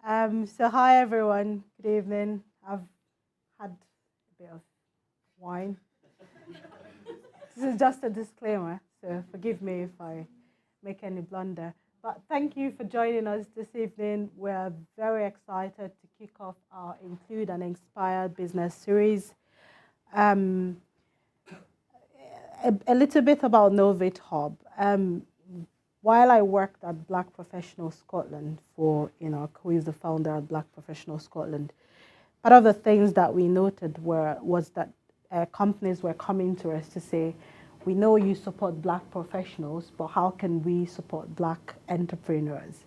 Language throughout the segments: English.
So hi everyone, good evening. I've had a bit of wine. This is just a disclaimer, so forgive me if I make any blunder. But thank you for joining us this evening. We're very excited to kick off our Include and Inspire business series. Um, a little bit about Novate Hub. While I worked at Black Professional Scotland who is the founder at Black Professional Scotland, part of the things that we noted was that companies were coming to us to say, we know you support Black professionals, but how can we support Black entrepreneurs?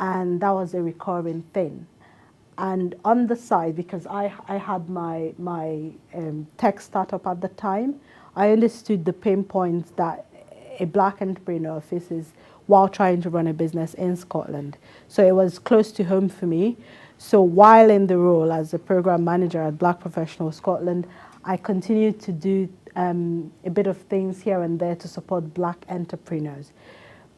And that was a recurring thing. And on the side, because I had my tech startup at the time, I understood the pain points that a Black entrepreneur faces while trying to run a business in Scotland. So it was close to home for me. So while in the role as a program manager at Black Professional Scotland, I continued to do a bit of things here and there to support Black entrepreneurs.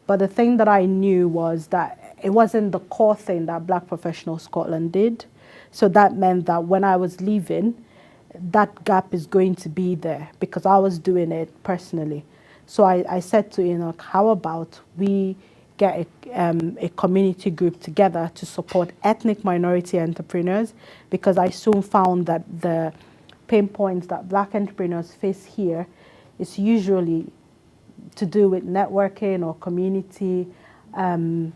But the thing that I knew was that it wasn't the core thing that Black Professional Scotland did. So that meant that when I was leaving, that gap is going to be there because I was doing it personally. So I said to Enoch, how about we get a community group together to support ethnic minority entrepreneurs, because I soon found that the pain points that Black entrepreneurs face here is usually to do with networking or community and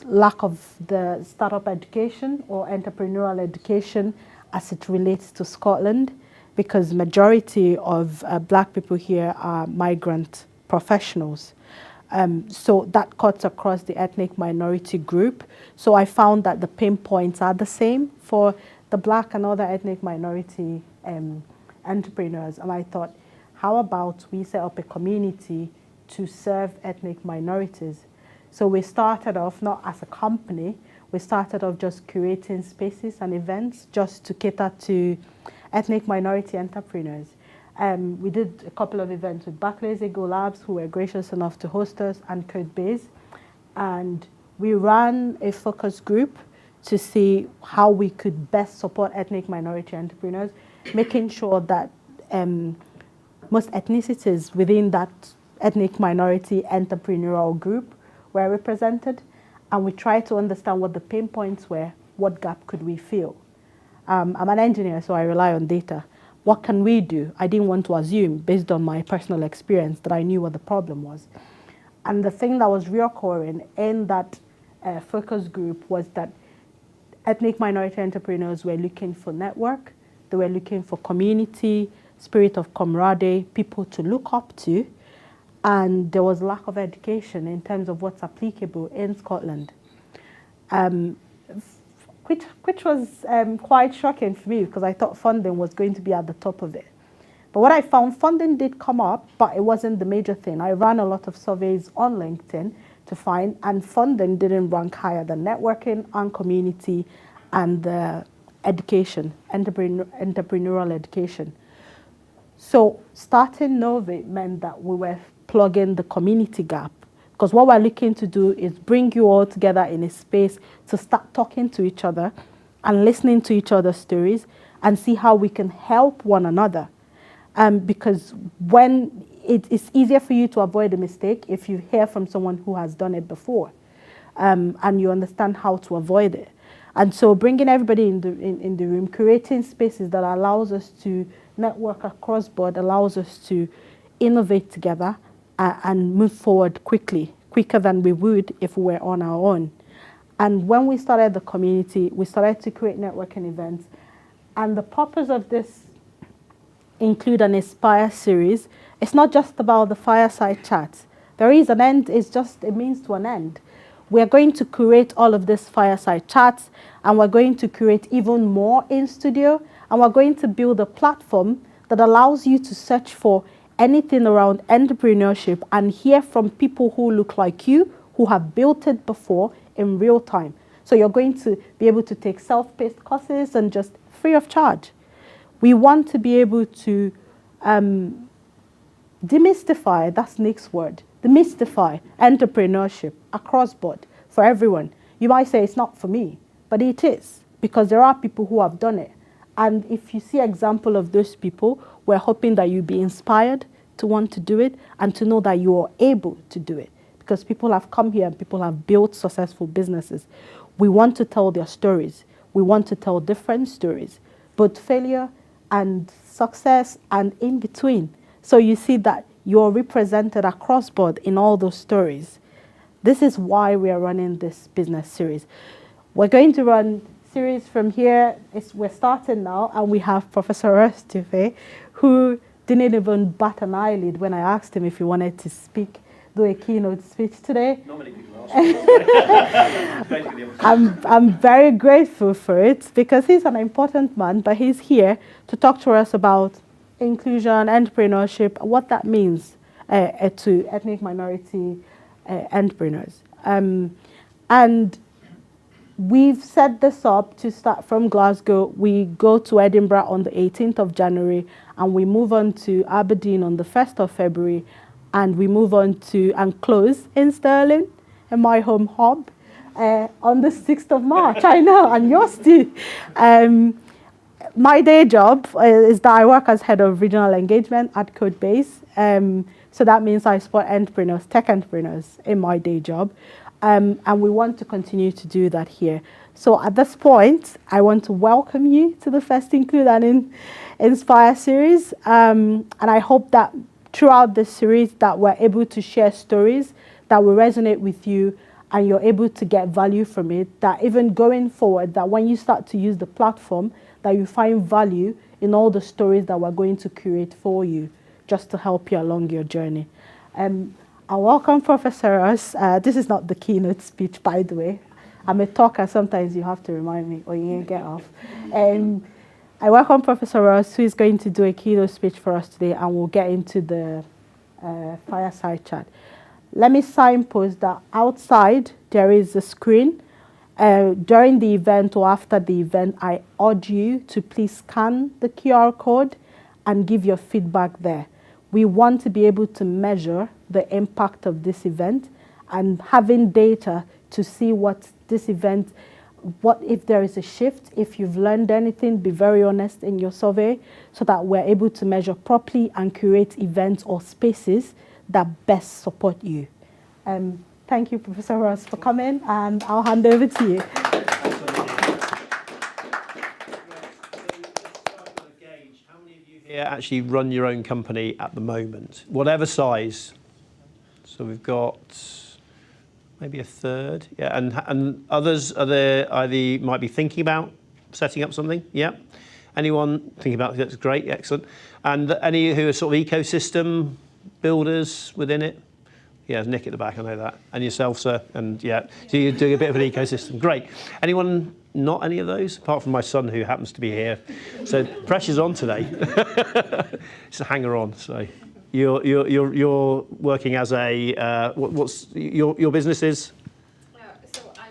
lack of the startup education or entrepreneurial education as it relates to Scotland, because majority of Black people here are migrant professionals. So that cuts across the ethnic minority group. So I found that the pain points are the same for the Black and other ethnic minority entrepreneurs. And I thought, how about we set up a community to serve ethnic minorities? So we started off not as a company, we started off just creating spaces and events just to cater to ethnic minority entrepreneurs. We did a couple of events with Barclays Ego Labs, who were gracious enough to host us, and Code Base. And we ran a focus group to see how we could best support ethnic minority entrepreneurs, making sure that most ethnicities within that ethnic minority entrepreneurial group were represented. And we tried to understand what the pain points were, what gap could we fill. I'm an engineer, so I rely on data. What can we do? I didn't want to assume, based on my personal experience, that I knew what the problem was. And the thing that was reoccurring in that focus group was that ethnic minority entrepreneurs were looking for network, they were looking for community, spirit of camaraderie, people to look up to, and there was lack of education in terms of what's applicable in Scotland. Which was quite shocking for me, because I thought funding was going to be at the top of it. But what I found, funding did come up, but it wasn't the major thing. I ran a lot of surveys on LinkedIn to find, and funding didn't rank higher than networking and community and education, entrepreneurial education. So starting Novate meant that we were plugging the community gap, because what we're looking to do is bring you all together in a space to start talking to each other and listening to each other's stories and see how we can help one another. Because when it's easier for you to avoid a mistake if you hear from someone who has done it before, and you understand how to avoid it. And so bringing everybody in the room, creating spaces that allows us to network across board, allows us to innovate together and move forward quicker than we would if we were on our own. And when we started the community, we started to create networking events. And the purpose of this Include and Inspire series, it's not just about the fireside chats. There is an end, it's just a means to an end. We're going to create all of these fireside chats, and we're going to create even more in studio, and we're going to build a platform that allows you to search for anything around entrepreneurship and hear from people who look like you, who have built it before in real time. So you're going to be able to take self-paced courses and just free of charge. We want to be able to demystify, that's Nick's word, demystify entrepreneurship across board for everyone. You might say it's not for me, but it is, because there are people who have done it. And if you see example of those people, we're hoping that you be inspired to want to do it and to know that you are able to do it, because people have come here and people have built successful businesses. We want to tell their stories. We want to tell different stories, both failure and success and in between. So you see that you're represented across board in all those stories. This is why we are running this business series. We're going to run series from here. We're starting now, and we have Professor Rostufe, who didn't even bat an eyelid when I asked him if he wanted to do a keynote speech today. Not many people ask. I'm very grateful for it, because he's an important man, but he's here to talk to us about inclusion, entrepreneurship, what that means to ethnic minority entrepreneurs. And we've set this up to start from Glasgow. We go to Edinburgh on the 18th of January, and we move on to Aberdeen on the 1st of February, and we move on to and close in Stirling, in my home hub, on the 6th of March. I know, and yours too. My day job is that I work as head of regional engagement at Codebase. So that means I support entrepreneurs, tech entrepreneurs in my day job. And we want to continue to do that here. So at this point, I want to welcome you to the First Include and Inspire series. And I hope that throughout this series that we're able to share stories that will resonate with you, and you're able to get value from it, that even going forward, that when you start to use the platform, that you find value in all the stories that we're going to create for you, just to help you along your journey. I welcome Professor Ross. This is not the keynote speech, by the way. I'm a talker, sometimes you have to remind me or you get off. I welcome Professor Ross, who is going to do a keynote speech for us today, and we'll get into the fireside chat. Let me signpost that outside there is a screen. During the event or after the event, I urge you to please scan the QR code and give your feedback there. We want to be able to measure the impact of this event, and having data to see what this event, what if there is a shift, if you've learned anything, be very honest in your survey, so that we're able to measure properly and create events or spaces that best support you. Thank you, Professor Ross, for coming, and I'll hand over to you. How many of you here actually run your own company at the moment, whatever size? So we've got maybe a third, yeah, and others either might be thinking about setting up something, yeah. Anyone thinking about it? That's great, excellent. And any who are sort of ecosystem builders within it? Yeah, there's Nick at the back, I know that. And yourself, sir, and yeah, so you're doing a bit of an ecosystem, great. Anyone not any of those, apart from my son who happens to be here? So pressure's on today. It's a hanger-on, so. You're working as a what's your business is? So I'm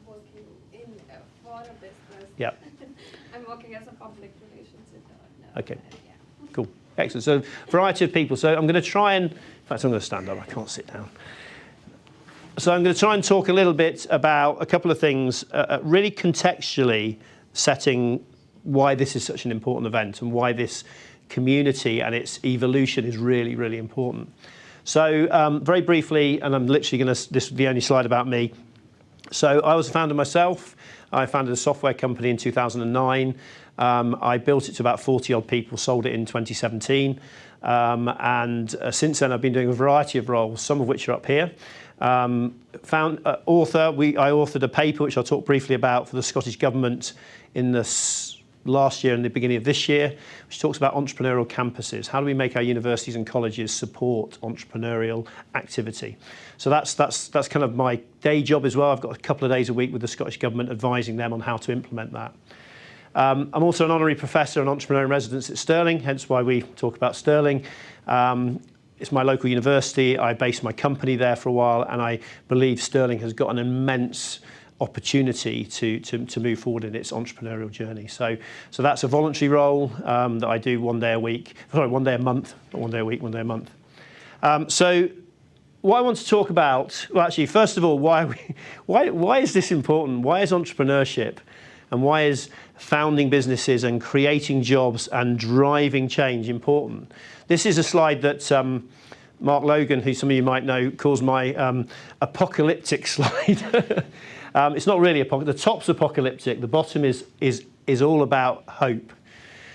working for a business. Yeah. I'm working as a public relations intern. Okay. Yeah. Cool. Excellent. So variety of people. So I'm going to try and, in fact, I'm going to stand up. I can't sit down. So I'm going to try and talk a little bit about a couple of things, really contextually setting why this is such an important event and why this community and its evolution is really, really important. So very briefly, and I'm literally going to, this is the only slide about me. So I was a founder myself. I founded a software company in 2009. I built it to about 40 odd people, sold it in 2017. And since then I've been doing a variety of roles, some of which are up here. I authored a paper which I'll talk briefly about for the Scottish Government in the last year and the beginning of this year, which talks about entrepreneurial campuses. How do we make our universities and colleges support entrepreneurial activity? So that's kind of my day job as well. I've got a couple of days a week with the Scottish Government advising them on how to implement that. I'm also an honorary professor and entrepreneur in residence at Stirling, hence why we talk about Stirling. It's my local university. I based my company there for a while, and I believe Stirling has got an immense opportunity to move forward in its entrepreneurial journey. So that's a voluntary role that I do one day a week, sorry, one day a month, not one day a week, one day a month. So what I want to talk about, well, actually, first of all, why is this important? Why is entrepreneurship and why is founding businesses and creating jobs and driving change important? This is a slide that Mark Logan, who some of you might know, calls my apocalyptic slide. It's not really apocalyptic. The top's apocalyptic. The bottom is all about hope.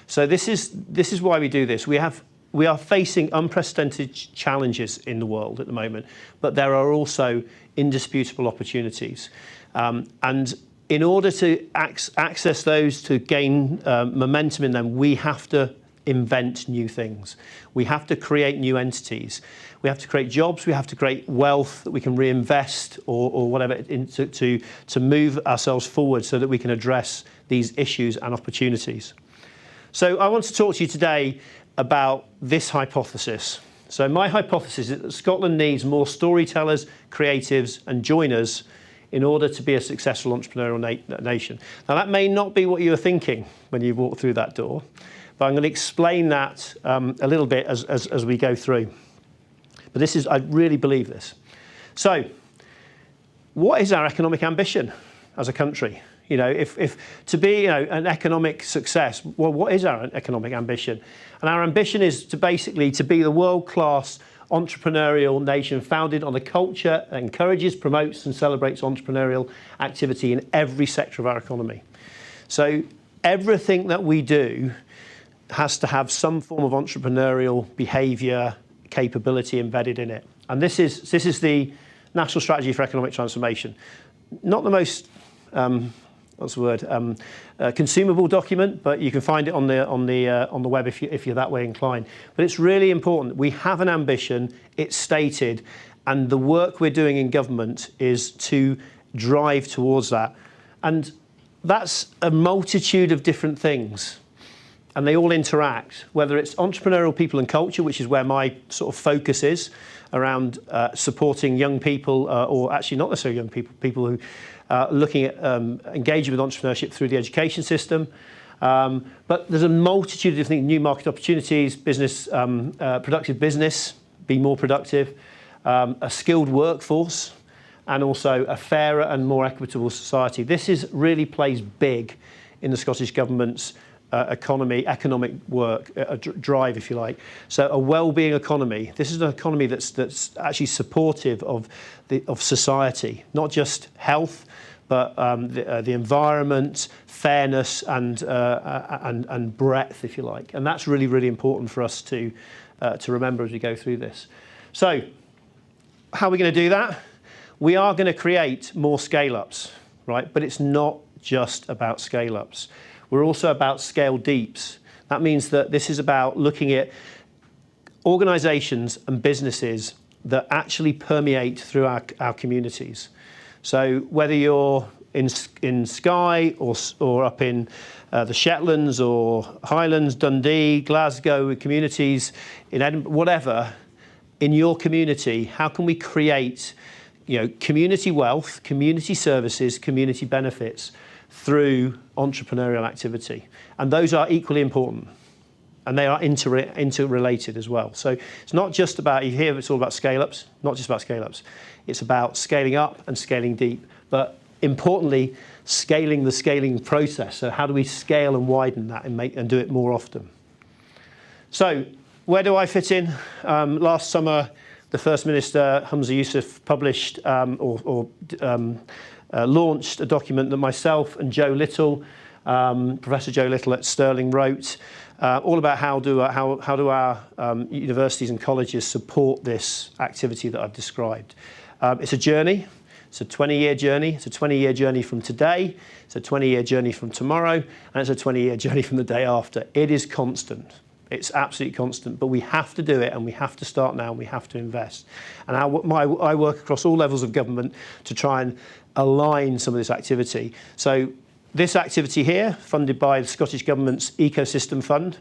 So this is why we do this. We are facing unprecedented challenges in the world at the moment, but there are also indisputable opportunities. And in order to access those, to gain momentum in them, we have to invent new things. We have to create new entities. We have to create jobs. We have to create wealth that we can reinvest or whatever to move ourselves forward so that we can address these issues and opportunities. So I want to talk to you today about this hypothesis. So my hypothesis is that Scotland needs more storytellers, creatives and joiners in order to be a successful entrepreneurial nation. Now that may not be what you were thinking when you walked through that door, but I'm going to explain that a little bit as we go through. But I really believe this. So what is our economic ambition as a country? You know, if to be an economic success, well, what is our economic ambition? And our ambition is to basically to be the world-class entrepreneurial nation founded on a culture that encourages, promotes and celebrates entrepreneurial activity in every sector of our economy. So everything that we do has to have some form of entrepreneurial behaviour capability embedded in it. And this is the National Strategy for Economic Transformation. Not the most consumable document, but you can find it on the web if you're that way inclined. But it's really important. We have an ambition, it's stated, and the work we're doing in government is to drive towards that. And that's a multitude of different things. And they all interact, whether it's entrepreneurial people and culture, which is where my sort of focus is, around supporting young people, or actually not necessarily young people, people who are looking at engaging with entrepreneurship through the education system. But there's a multitude of different new market opportunities, business, productive business, be more productive, a skilled workforce, and also a fairer and more equitable society. This really plays big in the Scottish Government's economic work, drive, if you like. So a well-being economy. This is an economy that's actually supportive of society, not just health, but the environment, fairness, and breadth, if you like. And that's really, really important for us to remember as we go through this. So, how are we going to do that? We are going to create more scale-ups, right? But it's not just about scale-ups. We're also about scale deeps. That means that this is about looking at organisations and businesses that actually permeate through our communities. So whether you're in Skye or up in the Shetlands or Highlands, Dundee, Glasgow, communities in Edinburgh, whatever, in your community, how can we create community wealth, community services, community benefits through entrepreneurial activity? And those are equally important, and they are interrelated as well. So it's not just about, you hear it's all about scale-ups, not just about scale-ups. It's about scaling up and scaling deep, but importantly, scaling the scaling process. So how do we scale and widen that and do it more often? So where do I fit in? Last summer, the First Minister, Humza Yousaf, published launched a document that myself and Joe Little, Professor Joe Little at Stirling, wrote, all about how do our universities and colleges support this activity that I've described. It's a journey. It's a 20-year journey. It's a 20-year journey from today. It's a 20-year journey from tomorrow, and it's a 20-year journey from the day after. It is constant. It's absolutely constant, but we have to do it, and we have to start now, and we have to invest. And I work across all levels of government to try and align some of this activity. So this activity here, funded by the Scottish Government's Ecosystem Fund,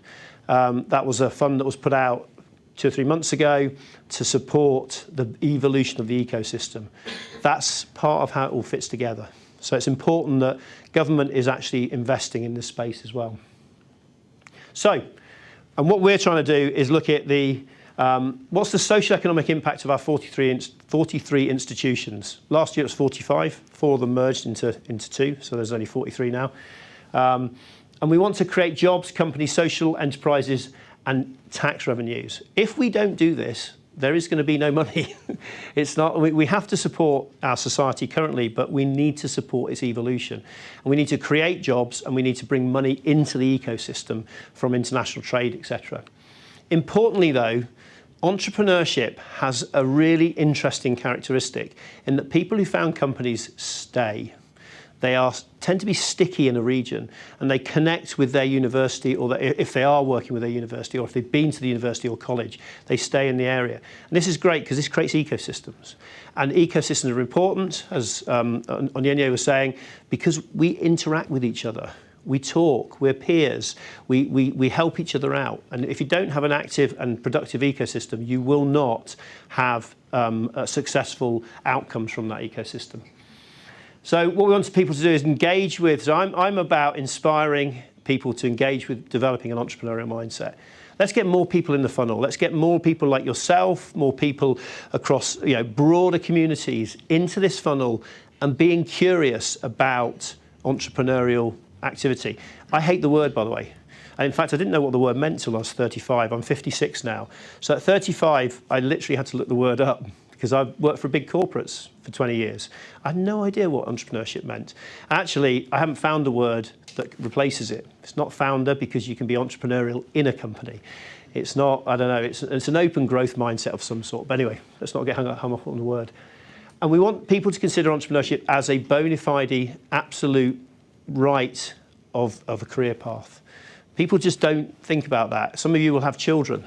that was a fund that was put out 2 or 3 months ago to support the evolution of the ecosystem. That's part of how it all fits together. So it's important that government is actually investing in this space as well. So, and what we're trying to do is look at the What's the socioeconomic impact of our 43 institutions? Last year it was 45, 4 of them merged into 2, so there's only 43 now. And we want to create jobs, companies, social enterprises, and tax revenues. If we don't do this, there is going to be no money. It's not. We have to support our society currently, but we need to support its evolution. And we need to create jobs, and we need to bring money into the ecosystem from international trade, etc. Importantly, though, entrepreneurship has a really interesting characteristic in that people who found companies stay. They tend to be sticky in a region, and they connect with their university, or if they are working with their university, or if they've been to the university or college, they stay in the area. And this is great because this creates ecosystems. And ecosystems are important, as Onyenye was saying, because we interact with each other. We talk, we're peers, we help each other out. And if you don't have an active and productive ecosystem, you will not have successful outcomes from that ecosystem. So what we want people to do is engage with, so I'm about inspiring people to engage with developing an entrepreneurial mindset. Let's get more people in the funnel. Let's get more people like yourself, more people across broader communities into this funnel and being curious about entrepreneurial activity. I hate the word, by the way. And in fact, I didn't know what the word meant till I was 35. I'm 56 now. So at 35, I literally had to look the word up, because I've worked for big corporates for 20 years. I had no idea what entrepreneurship meant. Actually, I haven't found a word that replaces it. It's not founder, because you can be entrepreneurial in a company. It's not, I don't know, it's an open growth mindset of some sort. But anyway, let's not get hung up on the word. And we want people to consider entrepreneurship as a bona fide, absolute right of a career path. People just don't think about that. Some of you will have children.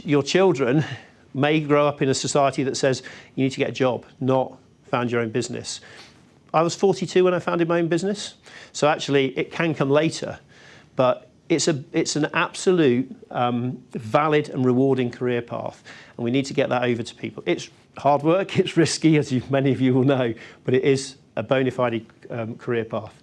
Your children may grow up in a society that says you need to get a job, not found your own business. I was 42 when I founded my own business, so actually it can come later, but it's an absolute valid and rewarding career path, and we need to get that over to people. It's hard work, it's risky, as many of you will know, but it is a bona fide career path.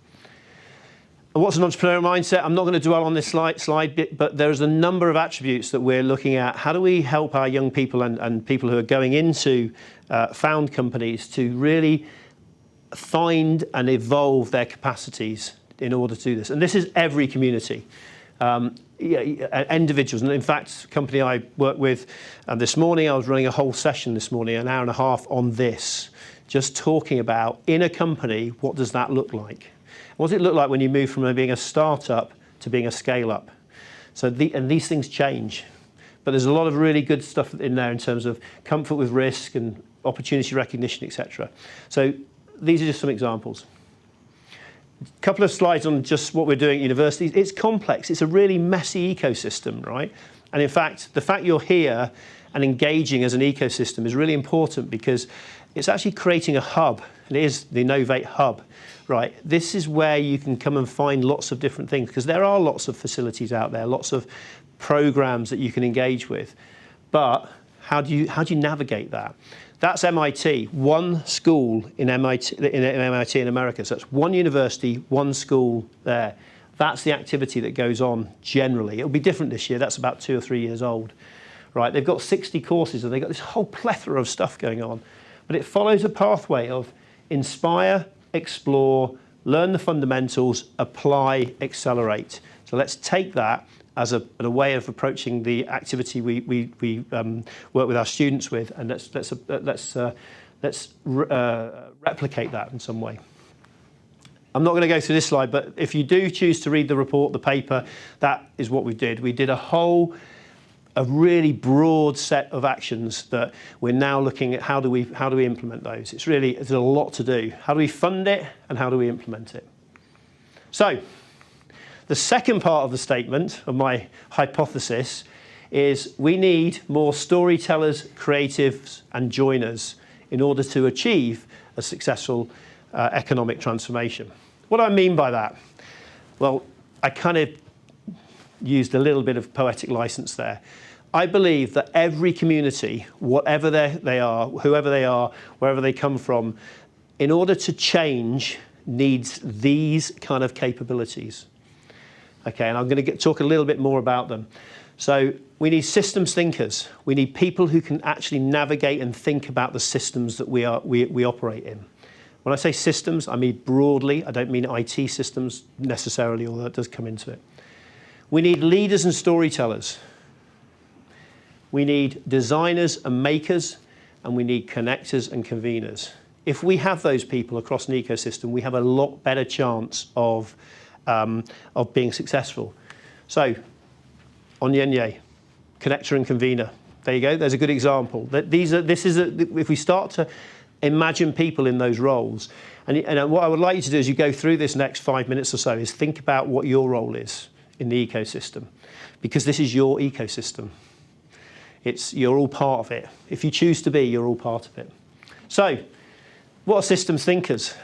And what's an entrepreneurial mindset? I'm not going to dwell on this slide, but there's a number of attributes that we're looking at. How do we help our young people and people who are going into found companies to really find and evolve their capacities in order to do this? And this is every community, individuals. And in fact, the company I work with this morning, I was running a whole session this morning, an hour and a half on this, just talking about, in a company, what does that look like? What does it look like when you move from being a startup to being a scale-up? So these things change. But there's a lot of really good stuff in there in terms of comfort with risk and opportunity recognition, etc. So these are just some examples. A couple of slides on just what we're doing at universities. It's complex. It's a really messy ecosystem, right? And in fact, the fact you're here and engaging as an ecosystem is really important, because it's actually creating a hub. It is the Innovate Hub, right? This is where you can come and find lots of different things, because there are lots of facilities out there, lots of programs that you can engage with. But how do you navigate that? That's MIT, one school in MIT in America. So that's one university, one school there. That's the activity that goes on generally. It'll be different this year. That's about 2 or 3 years old, right? They've got 60 courses, and they've got this whole plethora of stuff going on. But it follows a pathway of inspire, explore, learn the fundamentals, apply, accelerate. So let's take that as a way of approaching the activity we work with our students with, and let's replicate that in some way. I'm not going to go through this slide, but if you do choose to read the report, the paper, that is what we did. We did a really broad set of actions that we're now looking at how do we implement those. There's a lot to do. How do we fund it, and how do we implement it? So the second part of the statement of my hypothesis is we need more storytellers, creatives, and joiners in order to achieve a successful economic transformation. What do I mean by that? Well, I kind of used a little bit of poetic license there. I believe that every community, whatever they are, whoever they are, wherever they come from, in order to change, needs these kind of capabilities. Okay, and I'm going to talk a little bit more about them. So we need systems thinkers. We need people who can actually navigate and think about the systems that we operate in. When I say systems, I mean broadly. I don't mean IT systems necessarily, although that does come into it. We need leaders and storytellers. We need designers and makers, and we need connectors and conveners. If we have those people across an ecosystem, we have a lot better chance of being successful. So, Onyenye, connector and convener. There you go. There's a good example. If we start to imagine people in those roles, and what I would like you to do as you go through this next 5 minutes or so is think about what your role is in the ecosystem, because this is your ecosystem. You're all part of it. If you choose to be, you're all part of it. So, what are systems thinkers?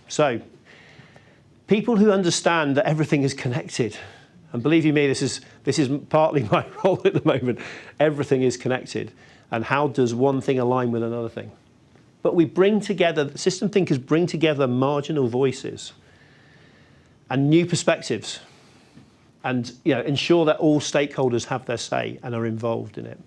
So, people who understand that everything is connected. And believe you me, this is partly my role at the moment. Everything is connected. And how does one thing align with another thing? But we bring together, system thinkers bring together marginal voices and new perspectives, and ensure that all stakeholders have their say and are involved in it.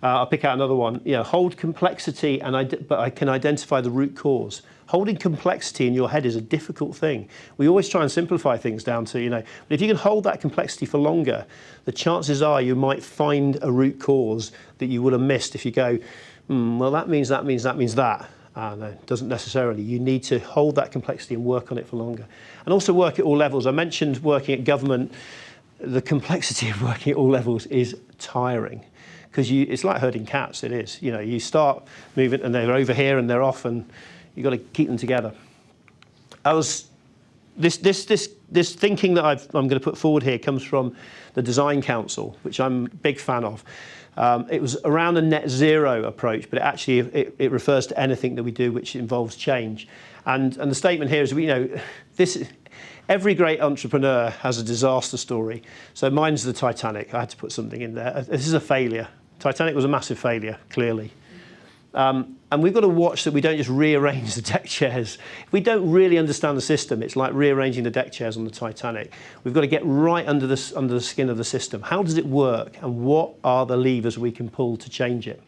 I'll pick out another one. Hold complexity, but I can identify the root cause. Holding complexity in your head is a difficult thing. We always try and simplify things down to, but if you can hold that complexity for longer, the chances are you might find a root cause that you would have missed if you go, well, that means that. No, it doesn't necessarily. You need to hold that complexity and work on it for longer. And also work at all levels. I mentioned working at government. The complexity of working at all levels is tiring, because it's like herding cats. It is. You start moving and they're over here and they're off, and you've got to keep them together. This thinking that I'm going to put forward here comes from the Design Council, which I'm a big fan of. It was around a net zero approach, but it refers to anything that we do which involves change. And the statement here is, every great entrepreneur has a disaster story. So mine's the Titanic. I had to put something in there. This is a failure. Titanic was a massive failure, clearly. And we've got to watch that we don't just rearrange the deck chairs. If we don't really understand the system, it's like rearranging the deck chairs on the Titanic. We've got to get right under the skin of the system. How does it work, and what are the levers we can pull to change it?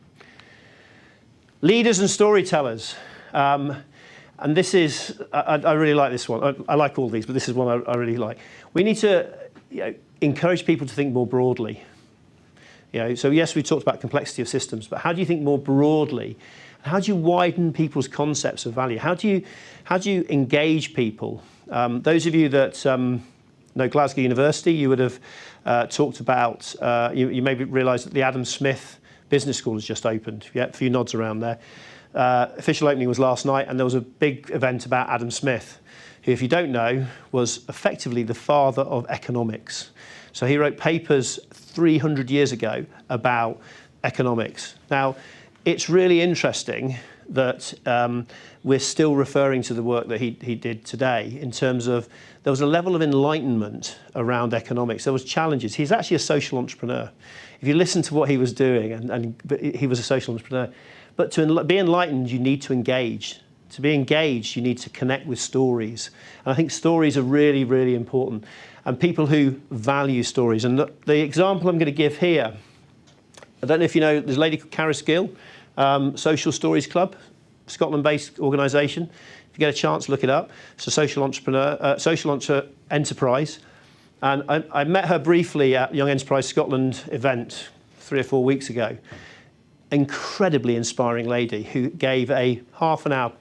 Leaders and storytellers. And this is, I really like this one. I like all these, but this is one I really like. We need to encourage people to think more broadly. So yes, we talked about complexity of systems, but how do you think more broadly? How do you widen people's concepts of value? How do you engage people? Those of you that know Glasgow University, you would have talked about, you maybe realised that the Adam Smith Business School has just opened. Yeah, a few nods around there. Official opening was last night, and there was a big event about Adam Smith, who, if you don't know, was effectively the father of economics. So he wrote papers 300 years ago about economics. Now, it's really interesting that we're still referring to the work that he did today, in terms of there was a level of enlightenment around economics. There was challenges. He's actually a social entrepreneur. If you listen to what he was doing, but he was a social entrepreneur. But to be enlightened, you need to engage. To be engaged, you need to connect with stories. And I think stories are really, really important. And people who value stories. And the example I'm going to give here, I don't know if you know, there's a lady called Caris Gill, Social Stories Club, Scotland-based organisation. If you get a chance, look it up. It's a social enterprise. And I met her briefly at Young Enterprise Scotland event 3 or 4 weeks ago. Incredibly inspiring lady who gave a half-an-hour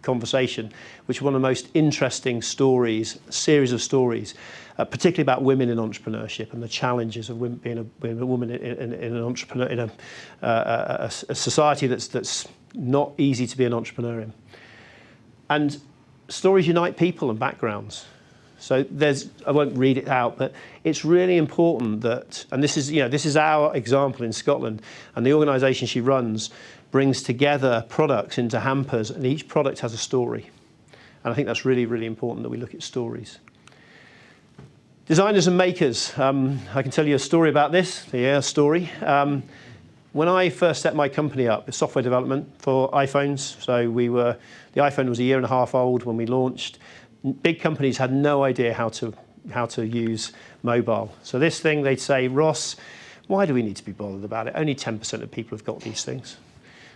conversation, which was one of the most interesting stories, series of stories, particularly about women in entrepreneurship and the challenges of being a woman in an entrepreneur in a society that's not easy to be an entrepreneur in. And stories unite people and backgrounds. So I won't read it out, but it's really important that, and this is our example in Scotland, and the organisation she runs brings together products into hampers, and each product has a story. And I think that's really, really important that we look at stories. Designers and makers. I can tell you a story about this. Yeah, a story. When I first set my company up, it's software development for iPhones. So the iPhone was 1.5 years old when we launched. Big companies had no idea how to how to use mobile. So this thing, they'd say, Ross, why do we need to be bothered about it? Only 10% of people have got these things.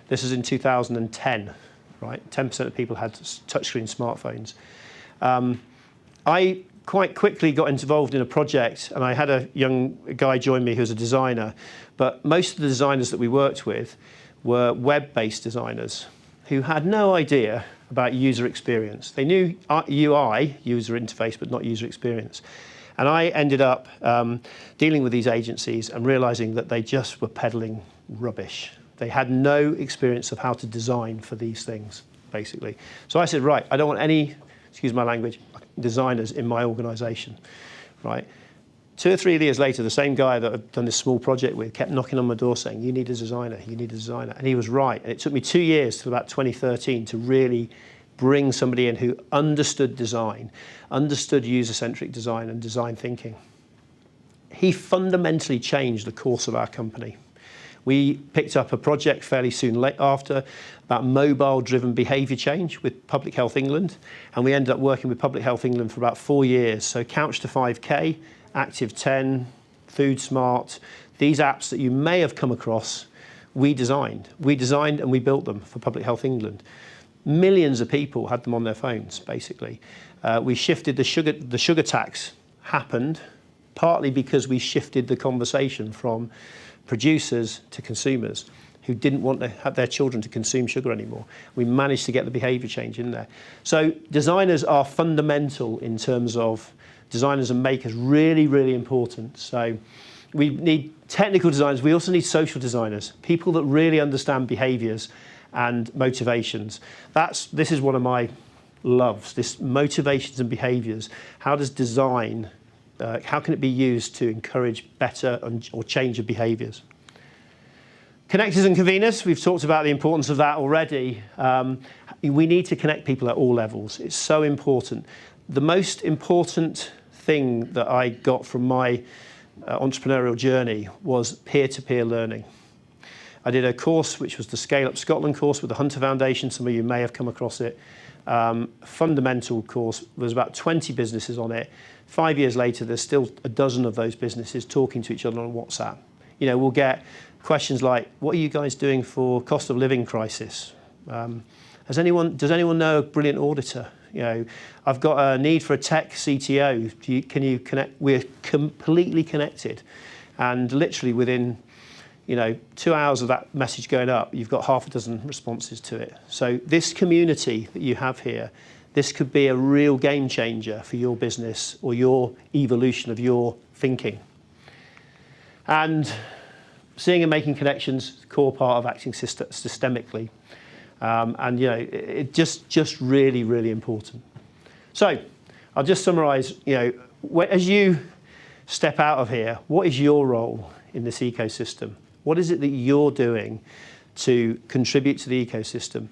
This is in 2010, right? 10% of people had touchscreen smartphones. I quite quickly got involved in a project, and I had a young guy join me who's a designer, but most of the designers that we worked with were web-based designers who had no idea about user experience. They knew UI, user interface, but not user experience. And I ended up dealing with these agencies and realizing that they just were peddling rubbish. They had no experience of how to design for these things, basically. So I said, right, I don't want any, excuse my language, designers in my organization, right? 2 or 3 years later, the same guy that I'd done this small project with kept knocking on my door saying, you need a designer, you need a designer. And he was right. And it took me 2 years to about 2013 to really bring somebody in who understood design, understood user-centric design and design thinking. He fundamentally changed the course of our company. We picked up a project fairly soon after about mobile-driven behaviour change with Public Health England, and we ended up working with Public Health England for about 4 years. So Couch to 5K, Active 10, Food Smart, these apps that you may have come across, we designed. We designed and we built them for Public Health England. Millions of people had them on their phones, basically. We shifted the sugar tax happened partly because we shifted the conversation from producers to consumers who didn't want to have their children to consume sugar anymore. We managed to get the behaviour change in there. So designers are fundamental in terms of designers and makers, really, really important. So we need technical designers. We also need social designers, people that really understand behaviours and motivations. This is one of my loves, this motivations and behaviours. How does design, how can it be used to encourage better or change of behaviours? Connectors and conveners, we've talked about the importance of that already. We need to connect people at all levels. It's so important. The most important thing that I got from my entrepreneurial journey was peer-to-peer learning. I did a course which was the Scale Up Scotland course with the Hunter Foundation. Some of you may have come across it. Fundamental course. There's about 20 businesses on it. 5 years later, there's still a dozen of those businesses talking to each other on WhatsApp. You know, we'll get questions like, what are you guys doing for cost of living crisis? Does anyone know a brilliant auditor? You know, I've got a need for a tech CTO. Can you connect? We're completely connected. And literally within 2 hours of that message going up, you've got half a dozen responses to it. So this community that you have here, this could be a real game changer for your business or your evolution of your thinking. And seeing and making connections, core part of acting systemically. And it just really, really important. So I'll just summarise, as you step out of here, what is your role in this ecosystem? What is it that you're doing to contribute to the ecosystem?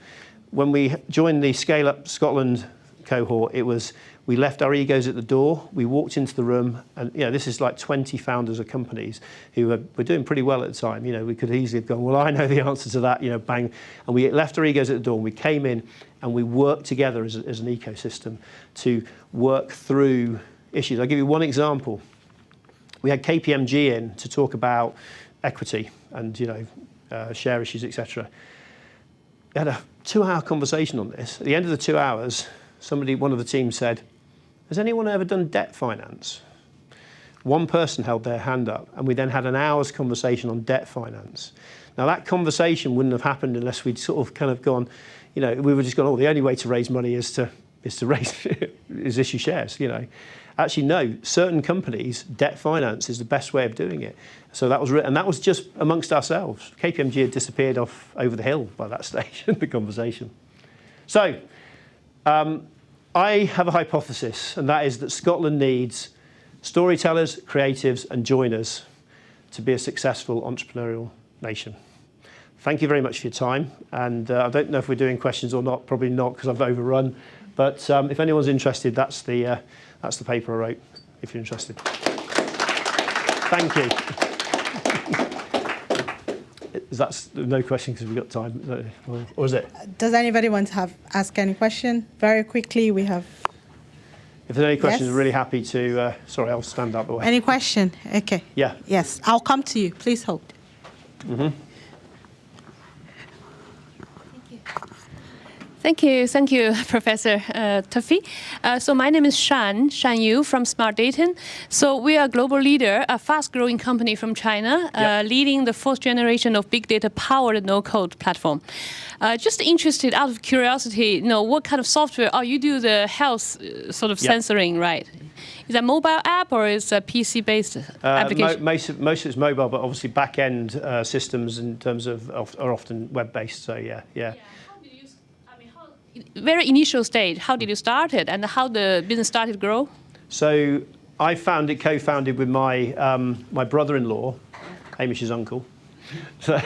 When we joined the Scale Up Scotland cohort, it was we left our egos at the door. We walked into the room, and this is like 20 founders of companies who were doing pretty well at the time. We could easily have gone, well, I know the answer to that, bang. And we left our egos at the door, and we came in, and we worked together as an ecosystem to work through issues. I'll give you one example. We had KPMG in to talk about equity and share issues, etc. We had a 2-hour conversation on this. At the end of the 2 hours, one of the team said, has anyone ever done debt finance? One person held their hand up, and we then had an hour's conversation on debt finance. Now that conversation wouldn't have happened unless we'd sort of kind of gone, we were just going, oh, the only way to raise money is to issue shares, Actually, no, certain companies, debt finance is the best way of doing it. So that was, and that was just amongst ourselves. KPMG had disappeared off over the hill by that stage in the conversation. So I have a hypothesis, and that is that Scotland needs storytellers, creatives, and joiners to be a successful entrepreneurial nation. Thank you very much for your time. And I don't know if we're doing questions or not, probably not because I've overrun. But if anyone's interested, that's the paper I wrote, if you're interested. Thank you. That's no question because we've got time, or is it? Does anybody want to ask any question? Very quickly, we have If there's any questions, Yes. I'm really happy to. Sorry, I'll stand out the way. Any question? Okay. Yeah. Yes, I'll come to you. Please hold. Thank you, Professor Tuffy. So my name is Shan Yu from Smart Data. So we are a global leader, a fast-growing company from China, leading the fourth generation of big data-powered no-code platform. Just interested, out of curiosity, what kind of software? You do the health sort of censoring, right? Is that mobile app or is it a PC-based application? Most of it's mobile, but obviously back-end systems in terms of are often web-based. So yeah. Very initial stage, how did you start it and how the business started to grow? So I found it co-founded with my my brother-in-law, Hamish's uncle, so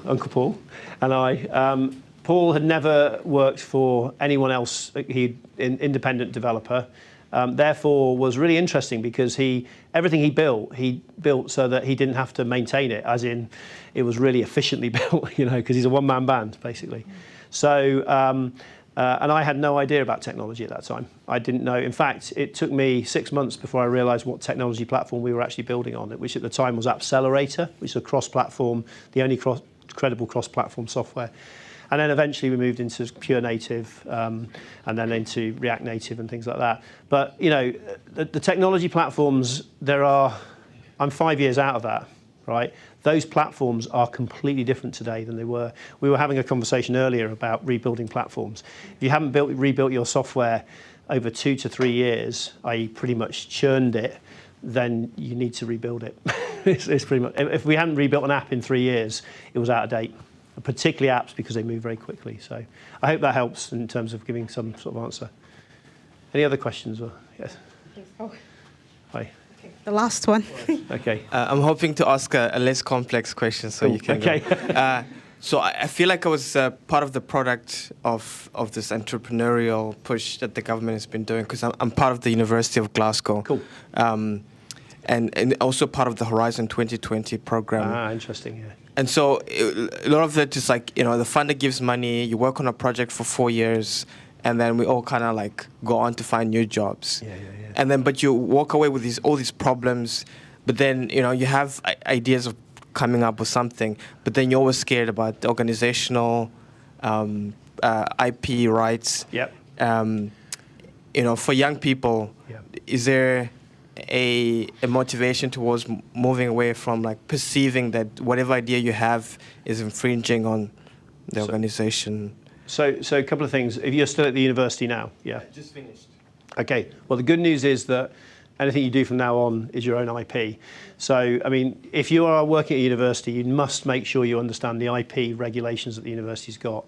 Uncle Paul, and I. Paul had never worked for anyone else. He'd an independent developer. Therefore, was really interesting because everything he built so that he didn't have to maintain it, as in it was really efficiently built, because he's a one-man band basically. So, and I had no idea about technology at that time. I didn't know. In fact, it took me 6 months before I realised what technology platform we were actually building on, which at the time was Accelerator, which is a cross-platform, the only credible cross-platform software. And then eventually we moved into pure native, and then into React Native and things like that. But the technology platforms, I'm 5 years out of that, right? Those platforms are completely different today than they were. We were having a conversation earlier about rebuilding platforms. If you haven't rebuilt your software over 2 to 3 years, i.e. pretty much churned it, then you need to rebuild it. It's pretty much, if we hadn't rebuilt an app in 3 years, it was out of date. Particularly apps because they move very quickly. So I hope that helps in terms of giving some sort of answer. Any other questions? Yes. Hi. The last one. Okay. I'm hoping to ask a less complex question so you can Okay. go. So I feel like I was part of the product of this entrepreneurial push that the government has been doing because I'm part of the University of Glasgow. Cool. And also part of the Horizon 2020 program. Interesting, yeah. And so a lot of it is like, the funder gives money, you work on a project for 4 years, and then we all kind of like go on to find new jobs. Yeah. And then, but you walk away with all these problems, but then, you have ideas of coming up with something, but then you're always scared about the organizational IP rights. Yep. For young people, is there a motivation towards moving away from like perceiving that whatever idea you have is infringing on the organization? So a couple of things. If you're still at the university now, yeah? Just finished. Okay. Well, the good news is that anything you do from now on is your own IP. So, I mean, if you are working at a university, you must make sure you understand the IP regulations that the university's got.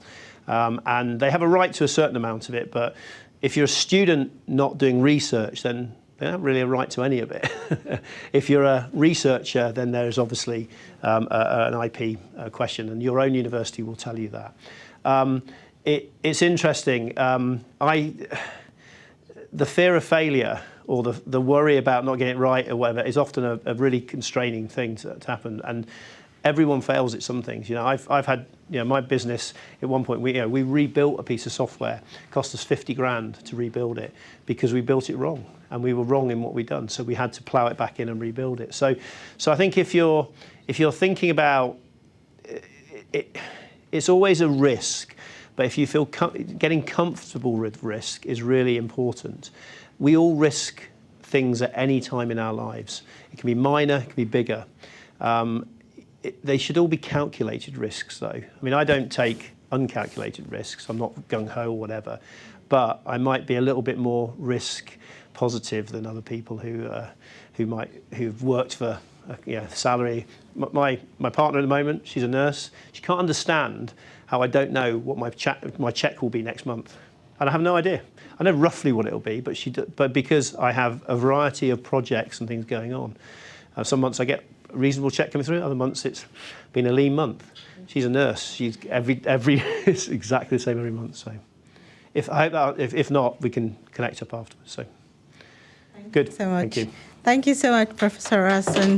And they have a right to a certain amount of it, but if you're a student not doing research, then they don't have really a right to any of it. If you're a researcher, then there's obviously an IP question, and your own university will tell you that. It's interesting. The fear of failure or the worry about not getting it right or whatever is often a really constraining thing to happen. And everyone fails at some things. I've had my business at one point. We rebuilt a piece of software. It cost us 50 grand to rebuild it because we built it wrong and we were wrong in what we'd done. So we had to plow it back in and rebuild it. So I think if you're thinking about it, it's always a risk. But if you feel getting comfortable with risk is really important. We all risk things at any time in our lives. It can be minor, it can be bigger. They should all be calculated risks, though. I mean, I don't take uncalculated risks. I'm not gung-ho or whatever. But I might be a little bit more risk positive than other people who've worked for salary. My partner at the moment, she's a nurse. She can't understand how I don't know what my check will be next month, and I have no idea. I know roughly what it'll be, but because I have a variety of projects and things going on, some months I get a reasonable check coming through. Other months it's been a lean month. She's a nurse. She's every it's exactly the same every month. So, if not, we can connect up afterwards. So, good. So much. Thank you. Thank you so much, Professor Russell.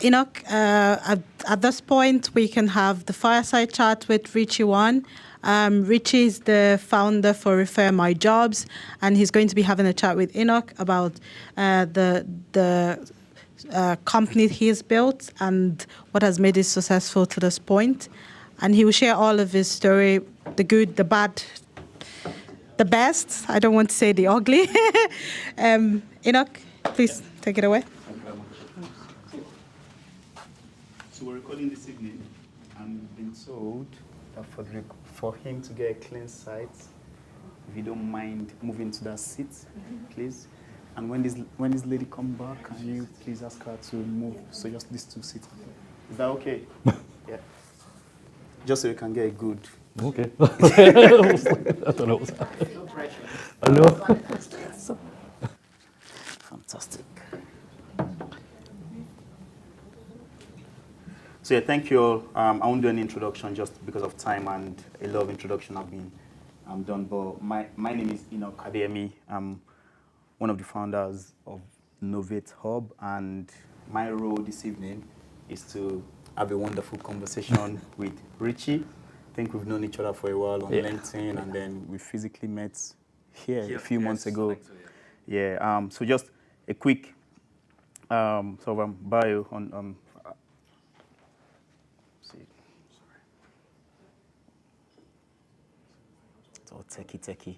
Enoch, at this point, we can have the fireside chat with Richie One. Richie is the founder for Refer My Jobs, and he's going to be having a chat with Enoch about the company he's built and what has made it successful to this point. And he will share all of his story, the good, the bad, the best. I don't want to say the ugly. Enoch, please take it away. Thank you very much. So we're recording this evening, and we've been told that for him to get a clean site, if you don't mind moving to that seat, please. And when this lady comes back, can you please ask her to move? So just these two seats. Is that okay? Yeah. Just so you can get a good. Okay. I don't know what's happening. No pressure. I know. Fantastic. So yeah, thank you all. I won't do an introduction just because of time, and a lot of introduction have been done. But my name is Enoch Adeyemi. I'm one of the founders of Novate Hub, and my role this evening is to have a wonderful conversation with Richie. I think we've known each other for a while on LinkedIn, and then we physically met here a few months ago. Yeah. So just a quick sort of bio on. It's all techie.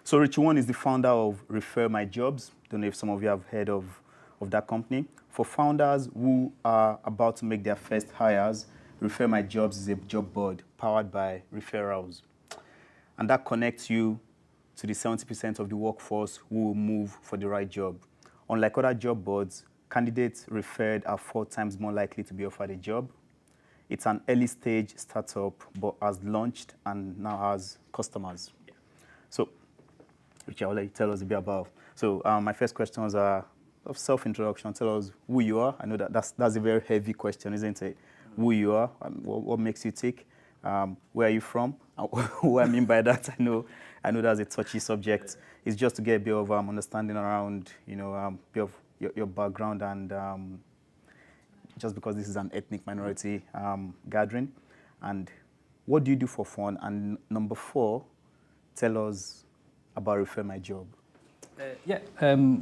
So Richie One is the founder of Refer My Jobs. Don't know if some of you have heard of that company. For founders who are about to make their first hires, Refer My Jobs is a job board powered by referrals. And that connects you to the 70% of the workforce who will move for the right job. Unlike other job boards, candidates referred are 4 times more likely to be offered a job. It's an early stage startup, but has launched and now has customers. Yeah. So, Richard, I'll let you tell us a bit about. So my first question was of self-introduction. Tell us who you are. I know that's a very heavy question, isn't it? Who you are, what makes you tick, where are you from? What I mean by that, I know that's a touchy subject. It's just to get a bit of understanding around, bit of your background, and just because this is an ethnic minority gathering. And what do you do for fun? And number 4, tell us about Refer My Job. Hi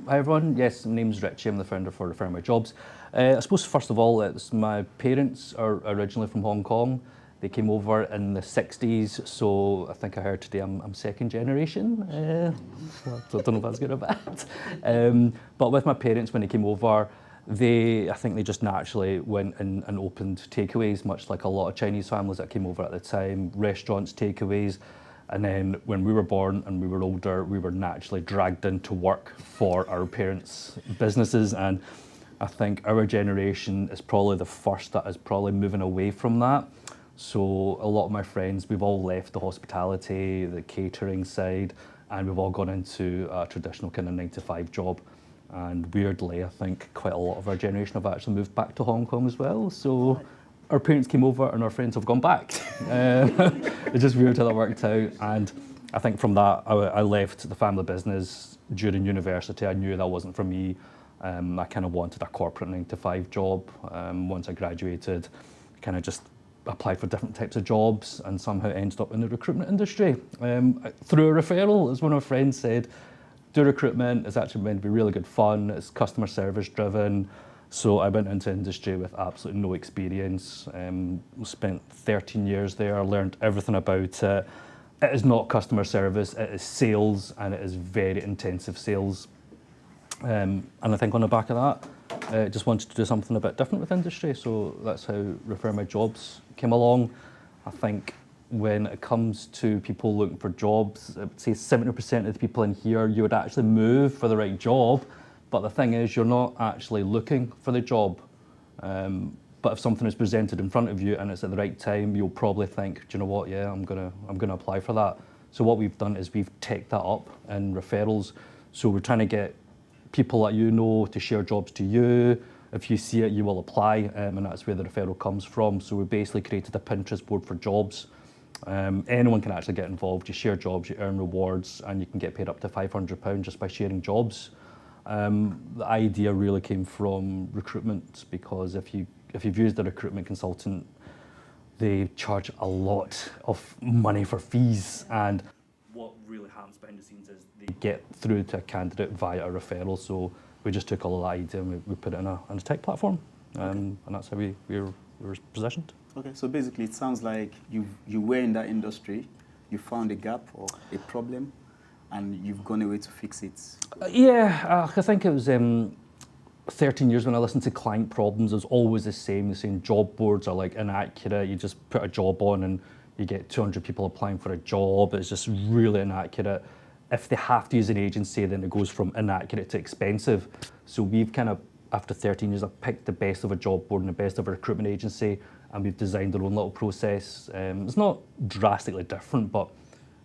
everyone. Yes, my name's Richie. I'm the founder for Refer My Jobs. I suppose first of all, my parents are originally from Hong Kong. They came over in the 60s, so I think I heard today I'm second generation. I don't know if that's good or bad. But with my parents, when they came over, I think they just naturally went and opened takeaways, much like a lot of Chinese families that came over at the time, restaurants, takeaways. And then when we were born and we were older, we were naturally dragged into work for our parents' businesses. And I think our generation is probably the first that is probably moving away from that. So a lot of my friends, we've all left the hospitality, the catering side, and we've all gone into a traditional kind of 9-to-5 job. And weirdly, I think quite a lot of our generation have actually moved back to Hong Kong as well. So our parents came over and our friends have gone back. It's just weird how that worked out. And I think from that, I left the family business during university. I knew that wasn't for me. I kind of wanted a corporate 9-to-5 job. Once I graduated, kind of just applied for different types of jobs and somehow ended up in the recruitment industry. Through a referral, as one of my friends said, do recruitment, it's actually meant to be really good fun, it's customer service driven. So I went into industry with absolutely no experience, spent 13 years there, learned everything about it. It is not customer service, it is sales, and it is very intensive sales. And I think on the back of that, I just wanted to do something a bit different with industry, so that's how Refer My Jobs came along. I think when it comes to people looking for jobs, I would say 70% of the people in here, you would actually move for the right job. But the thing is, you're not actually looking for the job. But if something is presented in front of you and it's at the right time, you'll probably think, do you know what? Yeah, I'm gonna apply for that. So what we've done is we've teched that up in referrals. So we're trying to get people that you know to share jobs to you. If you see it, you will apply, and that's where the referral comes from. So we basically created a Pinterest board for jobs. Anyone can actually get involved. You share jobs, you earn rewards, and you can get paid up to £500 just by sharing jobs. The idea really came from recruitment, because if you've used a recruitment consultant, they charge a lot of money for fees, and what really happens behind the scenes is they get through to a candidate via a referral. So we just took all of that idea and we put it in a tech platform, and that's how we were positioned. Okay, so basically it sounds like you were in that industry, you found a gap or a problem, and you've gone away to fix it. I think it was 13 years when I listened to client problems. It was always the same. Job boards are like inaccurate. You just put a job on and you get 200 people applying for a job. It's just really inaccurate. If they have to use an agency, then it goes from inaccurate to expensive. So we've kind of, after 13 years, I've picked the best of a job board and the best of a recruitment agency, and we've designed our own little process. It's not drastically different, but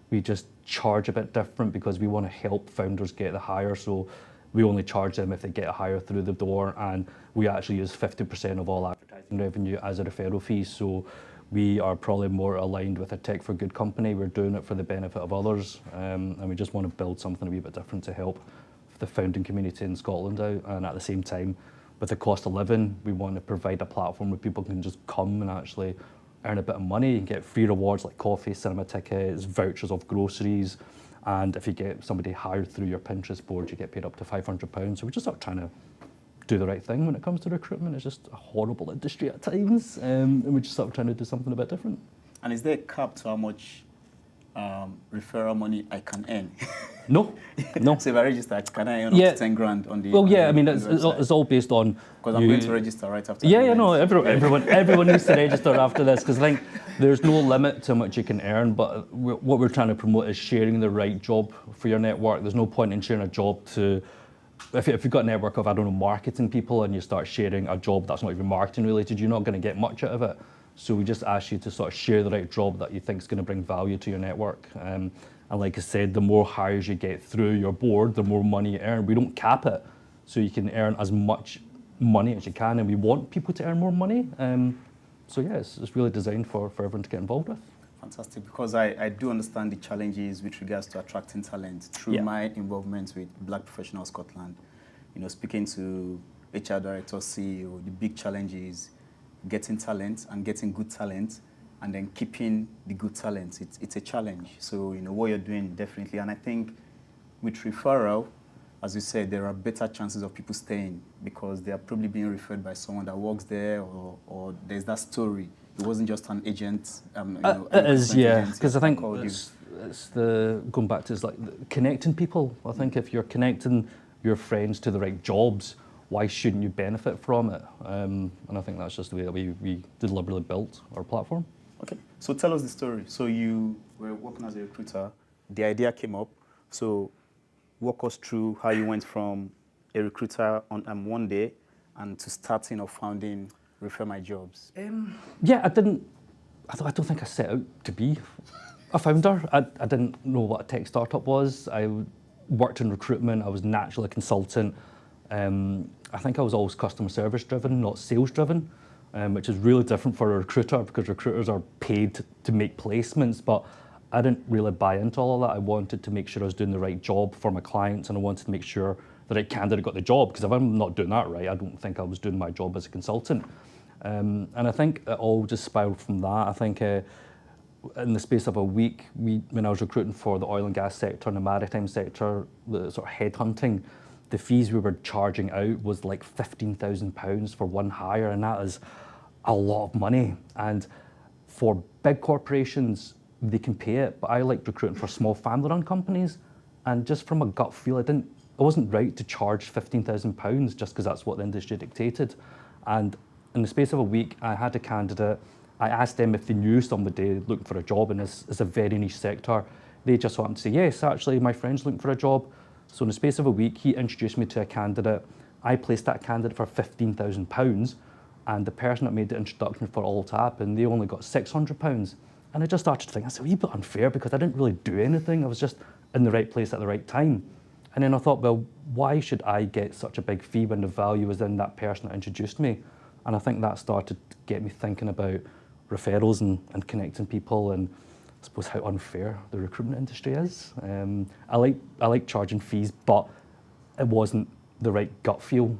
we just charge a bit different because we want to help founders get the hire. So we only charge them if they get a hire through the door, and we actually use 50% of all advertising revenue as a referral fee. So we are probably more aligned with a Tech for Good company. We're doing it for the benefit of others, and we just want to build something a wee bit different to help the founding community in Scotland out. And at the same time, with the cost of living, we want to provide a platform where people can just come and actually earn a bit of money and get free rewards like coffee, cinema tickets, vouchers of groceries. And if you get somebody hired through your Pinterest board, you get paid up to £500. So we're just sort of trying to do the right thing when it comes to recruitment. It's just a horrible industry at times, and we're just sort of trying to do something a bit different. And is there a cap to how much referral money I can earn? No, no. So if I register, can I earn up to 10 grand on the? Well, yeah, the, I mean, the it's all based on. Because I'm going to register right after. Everyone needs to register after this, because I think there's no limit to how much you can earn. But what we're trying to promote is sharing the right job for your network. There's no point in sharing a job to. If you've got a network of, I don't know, marketing people, and you start sharing a job that's not even marketing related, you're not going to get much out of it. So we just ask you to sort of share the right job that you think is going to bring value to your network. And like I said, the more hires you get through your board, the more money you earn. We don't cap it, so you can earn as much money as you can, and we want people to earn more money. So yeah, it's really designed for everyone to get involved with. Fantastic, because I do understand the challenges with regards to attracting talent through my involvement with Black Professionals Scotland. You know, speaking to HR director, CEO, the big challenge is getting talent and getting good talent, and then keeping the good talent. It's a challenge. So, you know, what you're doing, definitely. And I think with referral, as you said, there are better chances of people staying because they are probably being referred by someone that works there, or there's that story. It wasn't just an agent. It is, yeah, because I think it's going back to, it's like connecting people. I think if you're connecting your friends to the right jobs, why shouldn't you benefit from it? And I think that's just the way that we deliberately built our platform. Okay, so tell us the story. So you were working as a recruiter, the idea came up. So walk us through how you went from a recruiter on one day and to starting or founding Refer My Jobs. Yeah, I don't think I set out to be a founder. I didn't know what a tech startup was. I worked in recruitment. I was naturally a consultant. I think I was always customer service driven, not sales driven, which is really different for a recruiter because recruiters are paid to make placements. But I didn't really buy into all of that. I wanted to make sure I was doing the right job for my clients, and I wanted to make sure the right candidate got the job, because if I'm not doing that right, I don't think I was doing my job as a consultant. And I think it all just spiraled from that. I think in the space of a week, when I was recruiting for the oil and gas sector and the maritime sector, the sort of headhunting, the fees we were charging out was like £15,000 for one hire, and that is a lot of money. And for big corporations, they can pay it, but I liked recruiting for small family-run companies, and just from a gut feel, it wasn't right to charge £15,000 just because that's what the industry dictated. And in the space of a week, I had a candidate. I asked them if they knew somebody looking for a job in this. It's a very niche sector. They just wanted to say, yes, actually, my friend's looking for a job. So in the space of a week, he introduced me to a candidate. I placed that candidate for £15,000, and the person that made the introduction for all to happen, they only got £600. And I just started to think, that's a wee bit unfair because I didn't really do anything. I was just in the right place at the right time. And then I thought, well, why should I get such a big fee when the value was in that person that introduced me? And I think that started to get me thinking about referrals and connecting people. And suppose, how unfair the recruitment industry is. I like charging fees, but it wasn't the right gut feel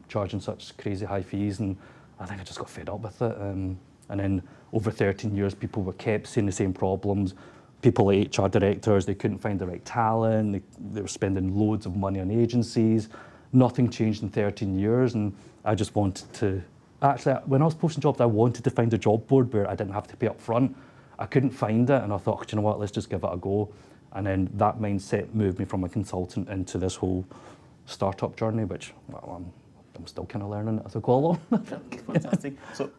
charging such crazy high fees, and I think I just got fed up with it. And then over 13 years, people were kept seeing the same problems. People like HR directors, they couldn't find the right talent, they were spending loads of money on agencies. Nothing changed in 13 years, and I just wanted to, actually, when I was posting jobs, I wanted to find a job board where I didn't have to pay up front. I couldn't find it, and I thought, you know what, let's just give it a go. And then that mindset moved me from a consultant into this whole startup journey, which, well, I'm still kind of learning it as I go along. Fantastic. So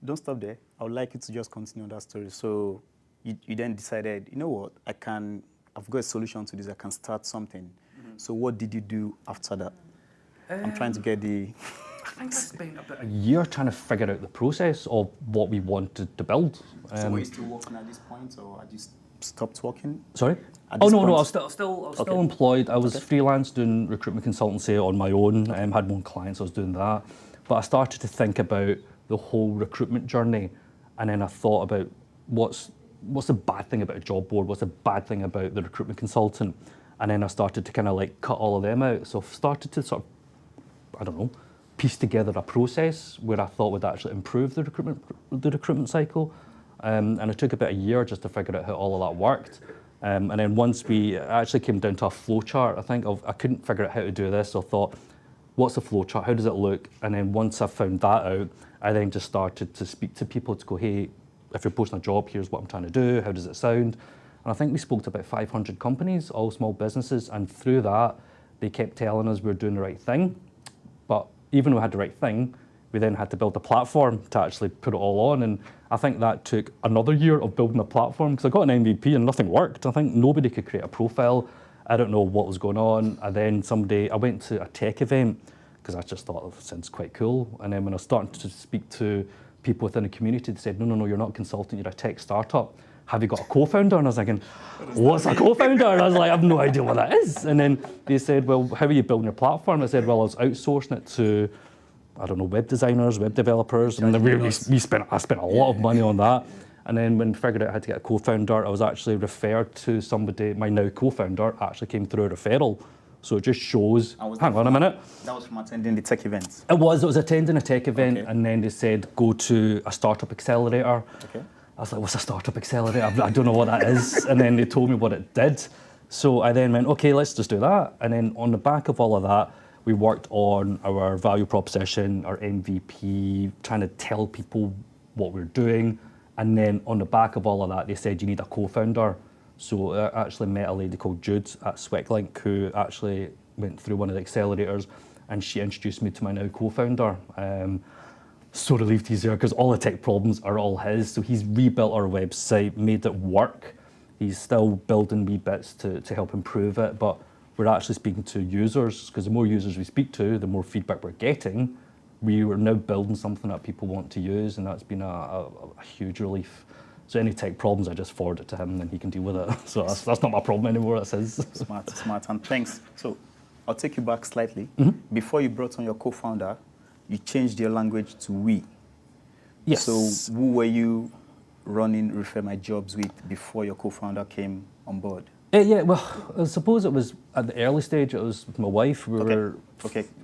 don't stop there. I would like you to just continue that story. So you then decided, you know what, I've got a solution to this, I can start something. So what did you do after that? I'm trying to get the... I think I spent about a year trying to figure out the process of what we wanted to build. So were you still working at this point, or had you stopped working? Sorry? At Oh, this no, point? I was still employed. I was freelance doing recruitment consultancy on my own. Had my own clients, I was doing that. But I started to think about the whole recruitment journey, and then I thought about what's the bad thing about a job board, what's the bad thing about the recruitment consultant, and then I started to kind of like cut all of them out. So I started to sort of, I don't know, piece together a process where I thought would actually improve the recruitment cycle. And it took about a year just to figure out how all of that worked. And then once we actually came down to a flow chart, I couldn't figure out how to do this, so I thought, what's the flow chart, how does it look? And then once I found that out, I then just started to speak to people to go, hey, if you're posting a job, here's what I'm trying to do, how does it sound? And I think we spoke to about 500 companies, all small businesses, and through that, they kept telling us we were doing the right thing. But even though we had the right thing, we then had to build a platform to actually put it all on. And I think that took another year of building a platform, because I got an MVP and nothing worked. I think nobody could create a profile. I don't know what was going on. And then someday I went to a tech event because I just thought it sounds quite cool. And then when I was starting to speak to people within the community, they said, no, you're not a consultant, you're a tech startup. Have you got a co-founder? And I was thinking, what's a co-founder? And I was like, I have no idea what that is. And then they said, well, how are you building your platform? I said, well, I was outsourcing it to, I don't know, web designers, web developers. And then I spent a lot of money on that. And then when I figured out how to get a co-founder, I was actually referred to somebody, my now co-founder actually came through a referral. So it just shows, hang on a minute. That was from attending the tech event? It was attending a tech event, and then they said, go to a startup accelerator. Okay. I was like, what's a startup accelerator? I don't know what that is. And then they told me what it did. So I then went, okay, let's just do that. And then on the back of all of that, we worked on our value proposition, our MVP, trying to tell people what we're doing. And then on the back of all of that, they said, you need a co-founder. So I actually met a lady called Jude at Swecklink, who actually went through one of the accelerators, and she introduced me to my now co-founder. So relieved he's there, because all the tech problems are all his. So he's rebuilt our website, made it work. He's still building wee bits to help improve it, but we're actually speaking to users, because the more users we speak to, the more feedback we're getting. We are now building something that people want to use, and that's been a huge relief. So any tech problems, I just forward it to him, and he can deal with it. So that's not my problem anymore, that's his. Smart, and thanks. So I'll take you back slightly. Before you brought on your co-founder, you changed your language to we. Yes. So who were you running Refer My Jobs with before your co-founder came on board? Yeah, well, I suppose it was at the early stage, it was with my wife.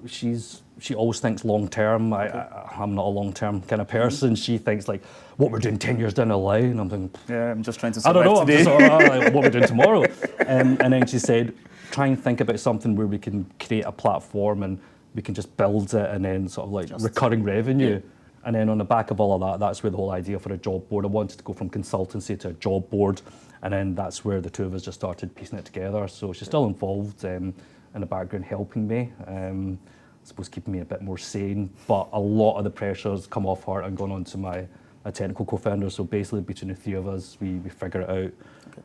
She always thinks long term. I'm not a long term kind of person. She thinks like what we're doing 10 years down the line. I'm thinking, yeah, I'm just trying to I survive don't know, today. like, what we're doing tomorrow. And then she said, try and think about something where we can create a platform and we can just build it, and then sort of like recurring revenue. Yeah. And then on the back of all of that, that's where the whole idea for a job board. I wanted to go from consultancy to a job board, and then that's where the two of us just started piecing it together. So she's still involved in the background helping me, I suppose keeping me a bit more sane, but a lot of the pressure's come off her and gone on to my technical co-founder. So basically between the three of us, we figure it out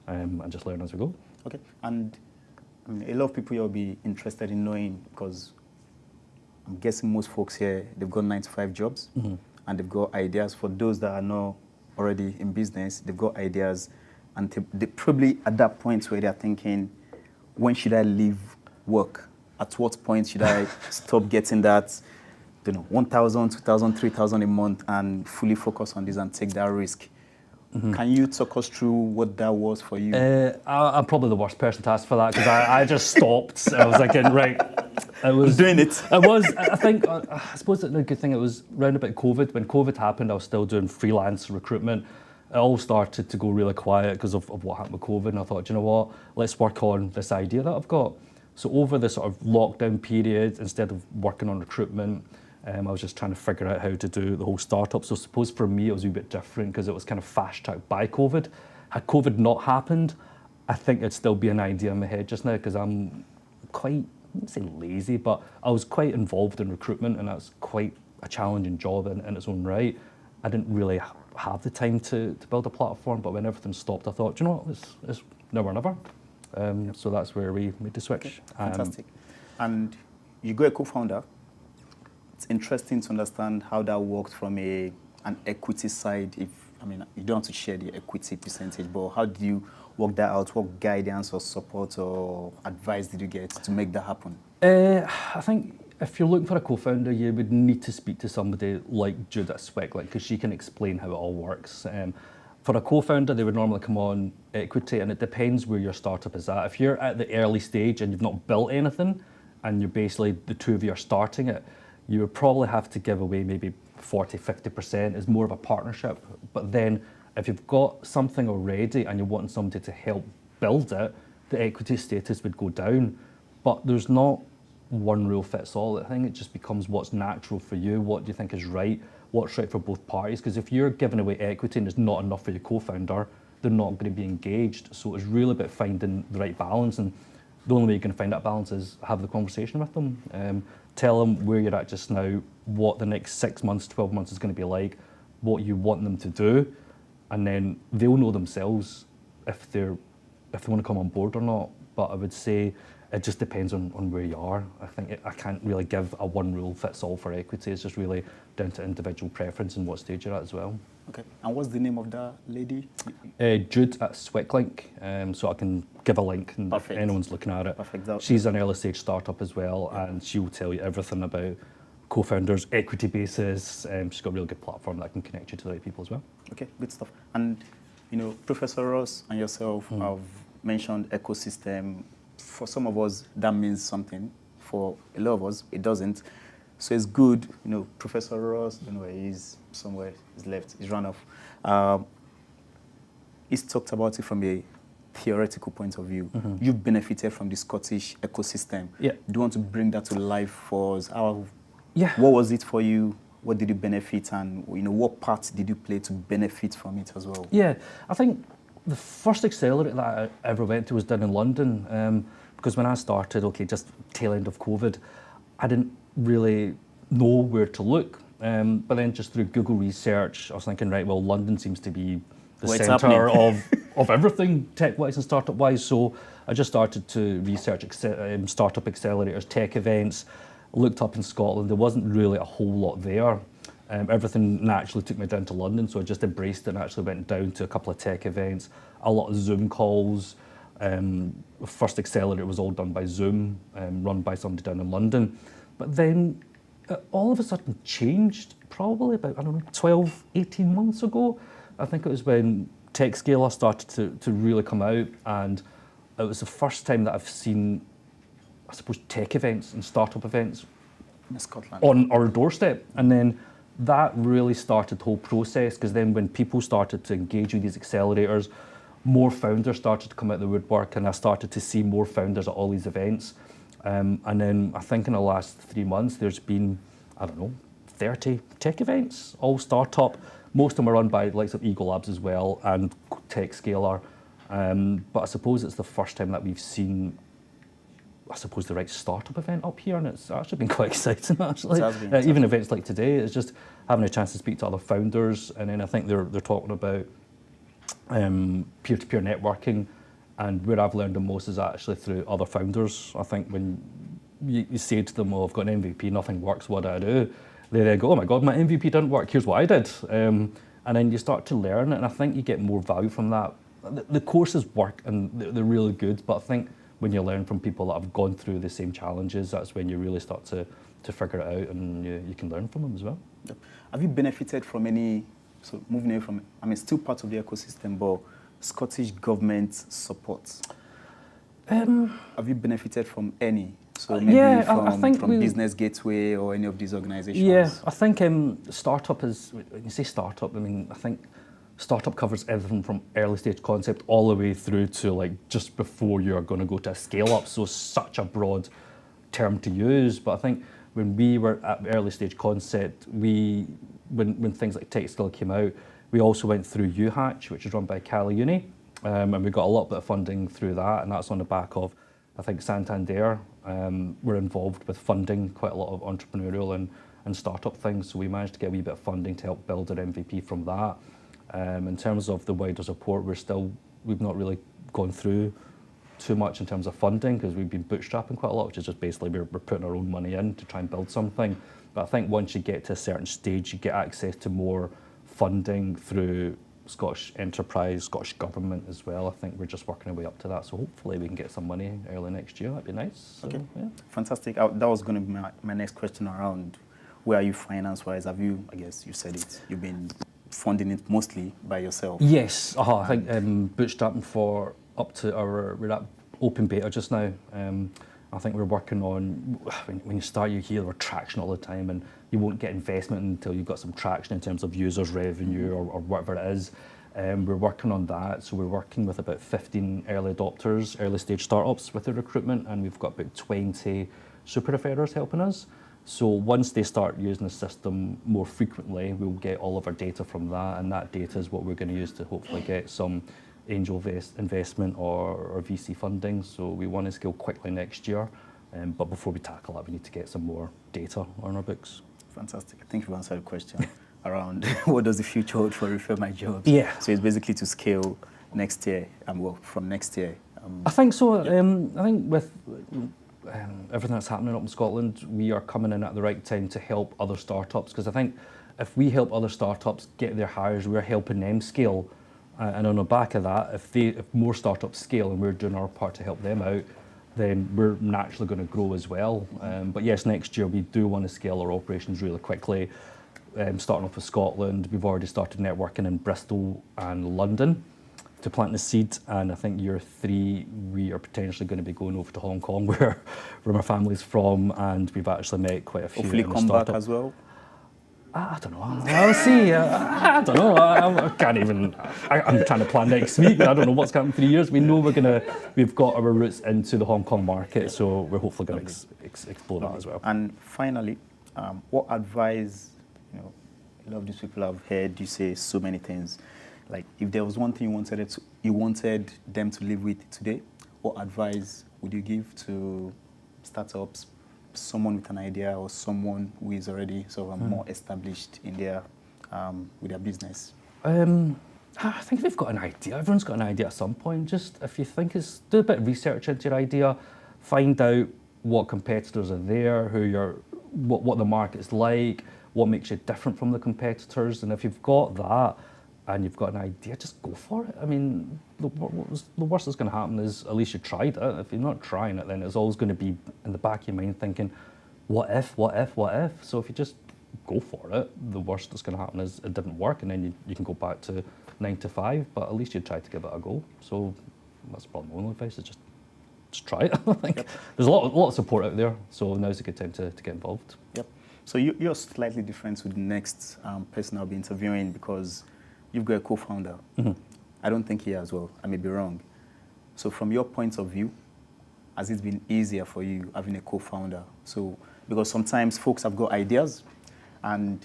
and just learn as we go. Okay, and I mean, a lot of people will be interested in knowing, because I'm guessing most folks here, they've got 9-to-5 jobs, and they've got ideas. For those that are not already in business, they've got ideas, and they're probably at that point where they're thinking, when should I leave work? At what point should I stop getting that, you know, 1,000, 2,000, 3,000 a month and fully focus on this and take that risk? Can you talk us through what that was for you? I'm probably the worst person to ask for that because I just stopped. I was thinking, right, I was doing it. I think, I suppose the good thing, it was round about COVID. When COVID happened, I was still doing freelance recruitment. It all started to go really quiet because of what happened with COVID. And I thought, you know what, let's work on this idea that I've got. So over the sort of lockdown period, instead of working on recruitment, I was just trying to figure out how to do the whole startup. So I suppose for me, it was a bit different because it was kind of fast-tracked by COVID. Had COVID not happened, I think it'd still be an idea in my head just now because I'm quite, I wouldn't say lazy, but I was quite involved in recruitment and that's quite a challenging job in its own right. I didn't really have the time to build a platform, but when everything stopped, I thought, you know what, it's now or never. So that's where we made the switch. Okay, fantastic. And you got a co-founder. It's interesting to understand how that worked from an equity side. I mean, you don't have to share the equity percentage, but how do you work that out? What guidance or support or advice did you get to make that happen? I think if you're looking for a co-founder, you would need to speak to somebody like Jude at Swecklink because she can explain how it all works. For a co-founder, they would normally come on equity, and it depends where your startup is at. If you're at the early stage and you've not built anything, and you're basically the two of you are starting it, you would probably have to give away maybe 40, 50% as more of a partnership. But then if you've got something already and you're wanting somebody to help build it, the equity status would go down. But there's not one rule fits all. I think it just becomes what's natural for you, what do you think is right, what's right for both parties. Because if you're giving away equity and it's not enough for your co-founder, they're not going to be engaged. So it's really about finding the right balance. And the only way you're going to find that balance is have the conversation with them. Tell them where you're at just now, what the next 6 months, 12 months is going to be like, what you want them to do, and then they'll know themselves if they want to come on board or not. But I would say it just depends on where you are. I think I can't really give a one rule fits all for equity. It's just really down to individual preference and what stage you're at as well. Okay, and what's the name of that lady? Jude at Swecklink, so I can give a link and if anyone's looking at it. Perfect. She's an early stage startup as well, and she will tell you everything about co-founders, equity basis. She's got a really good platform that can connect you to the right people as well. Okay, good stuff. And you know, Professor Ross and yourself have mentioned ecosystem. For some of us, that means something. For a lot of us, it doesn't. So it's good, you know, Professor Ross, I don't know where he is, somewhere, he's left, he's run off. He's talked about it from a theoretical point of view. You've benefited from the Scottish ecosystem. Yeah. Do you want to bring that to life for us? Yeah. What was it for you? What did you benefit, and you know, what part did you play to benefit from it as well? Yeah, I think the first accelerator that I ever went to was down in London, because when I started, just tail end of COVID, I didn't really know where to look. But then just through Google research, I was thinking, right, well, London seems to be the centre of everything tech-wise and startup-wise. So I just started to research startup accelerators, tech events, looked up in Scotland. There wasn't really a whole lot there. Everything naturally took me down to London, so I just embraced it and actually went down to a couple of tech events, a lot of Zoom calls. First accelerator was all done by Zoom, run by somebody down in London. But then all of a sudden changed, probably about, 12, 18 months ago. I think it was when TechScaler started to really come out, and it was the first time that I've seen, I suppose, tech events and startup events in Scotland on our doorstep. And then that really started the whole process, because then when people started to engage with these accelerators, more founders started to come out of the woodwork, and I started to see more founders at all these events. And then I think in the last 3 months, there's been, 30 tech events, all startup. Most of them are run by the likes of Eagle Labs as well, and TechScaler. But I suppose it's the first time that we've seen, the right startup event up here, and it's actually been quite exciting, actually. Even events like today, it's just having a chance to speak to other founders, and then I think they're talking about peer-to-peer networking, and where I've learned the most is actually through other founders. I think when you say to them, I've got an MVP, nothing works, what do I do? They then go, oh my God, my MVP didn't work, here's what I did. And then you start to learn, and I think you get more value from that. The courses work, and they're really good, but I think when you learn from people that have gone through the same challenges, that's when you really start to figure it out, and you can learn from them as well. Have you benefited from any So moving away from, I mean, still part of the ecosystem, but Scottish government support. Have you benefited from any? So maybe I think from Business Gateway or any of these organizations? Yeah, I think startup is, when you say startup, I mean, I think startup covers everything from early stage concept all the way through to like just before you're going to go to a scale up. So such a broad term to use. But I think when we were at early stage concept, when things like TechSkill came out, we also went through UHatch, which is run by Cali Uni. And we got a lot bit of funding through that, and that's on the back of, I think, Santander were involved with funding quite a lot of entrepreneurial and startup things, so we managed to get a wee bit of funding to help build our MVP from that. In terms of the wider support, we've not really gone through too much in terms of funding because we've been bootstrapping quite a lot, which is just basically we're putting our own money in to try and build something. But I think once you get to a certain stage, you get access to more funding through Scottish enterprise, Scottish government as well. I think we're just working our way up to that. So hopefully we can get some money early next year. That'd be nice. So, okay, yeah. Fantastic. That was going to be my next question around where are you finance-wise? Have you, I guess you said it, you've been funding it mostly by yourself? Yes, I think bootstrapping for up to we're at open beta just now. I think we're working on, when you start you hear we're traction all the time and you won't get investment until you've got some traction in terms of users, revenue or whatever it is. We're working on that, so we're working with about 15 early adopters, early stage startups with the recruitment, and we've got about 20 super referrers helping us. So once they start using the system more frequently, we'll get all of our data from that, and that data is what we're going to use to hopefully get some angel investment or VC funding. So we want to scale quickly next year, but before we tackle that, we need to get some more data on our books. Fantastic. I think you've answered the question around what does the future hold for Refer My Jobs? Yeah. So it's basically to scale next year, and well, from next year. I think so. I think with everything that's happening up in Scotland, we are coming in at the right time to help other startups, because I think if we help other startups get their hires, we're helping them scale. And on the back of that, if more startups scale and we're doing our part to help them out, then we're naturally going to grow as well. But yes, next year we do want to scale our operations really quickly. Starting off with Scotland, we've already started networking in Bristol and London to plant the seed, and I think year 3 we are potentially going to be going over to Hong Kong, where my family's from, and we've actually met quite a few. Hopefully come back as well. I don't know. I'll see. I don't know. I can't even. I'm trying to plan next week. I don't know what's coming in 3 years. We know we've got our roots into the Hong Kong market, so we're hopefully going to explore that as well. And finally, what advice, a lot of these people I've heard you say so many things. Like, if there was one thing you wanted them to live with today, what advice would you give to startups, someone with an idea or someone who is already sort of more established in their with their business? I think if they've got an idea, everyone's got an idea at some point. Just if you think do a bit of research into your idea, find out what competitors are there, what the market's like, what makes you different from the competitors, and if you've got that and you've got an idea, just go for it. I mean, the worst that's going to happen is at least you tried it. If you're not trying it, then it's always going to be in the back of your mind thinking, what if? So if you just go for it, the worst that's going to happen is it didn't work, and then you can go back to 9 to 5, but at least you tried to give it a go. So that's probably my only advice, is just try it. I think there's a lot of support out there, so now's a good time to get involved. Yep. So you're slightly different with the next person I'll be interviewing, because you've got a co-founder. Mm-hmm. I don't think he has. Well, I may be wrong. So from your point of view, has it been easier for you having a co-founder? So, because sometimes folks have got ideas and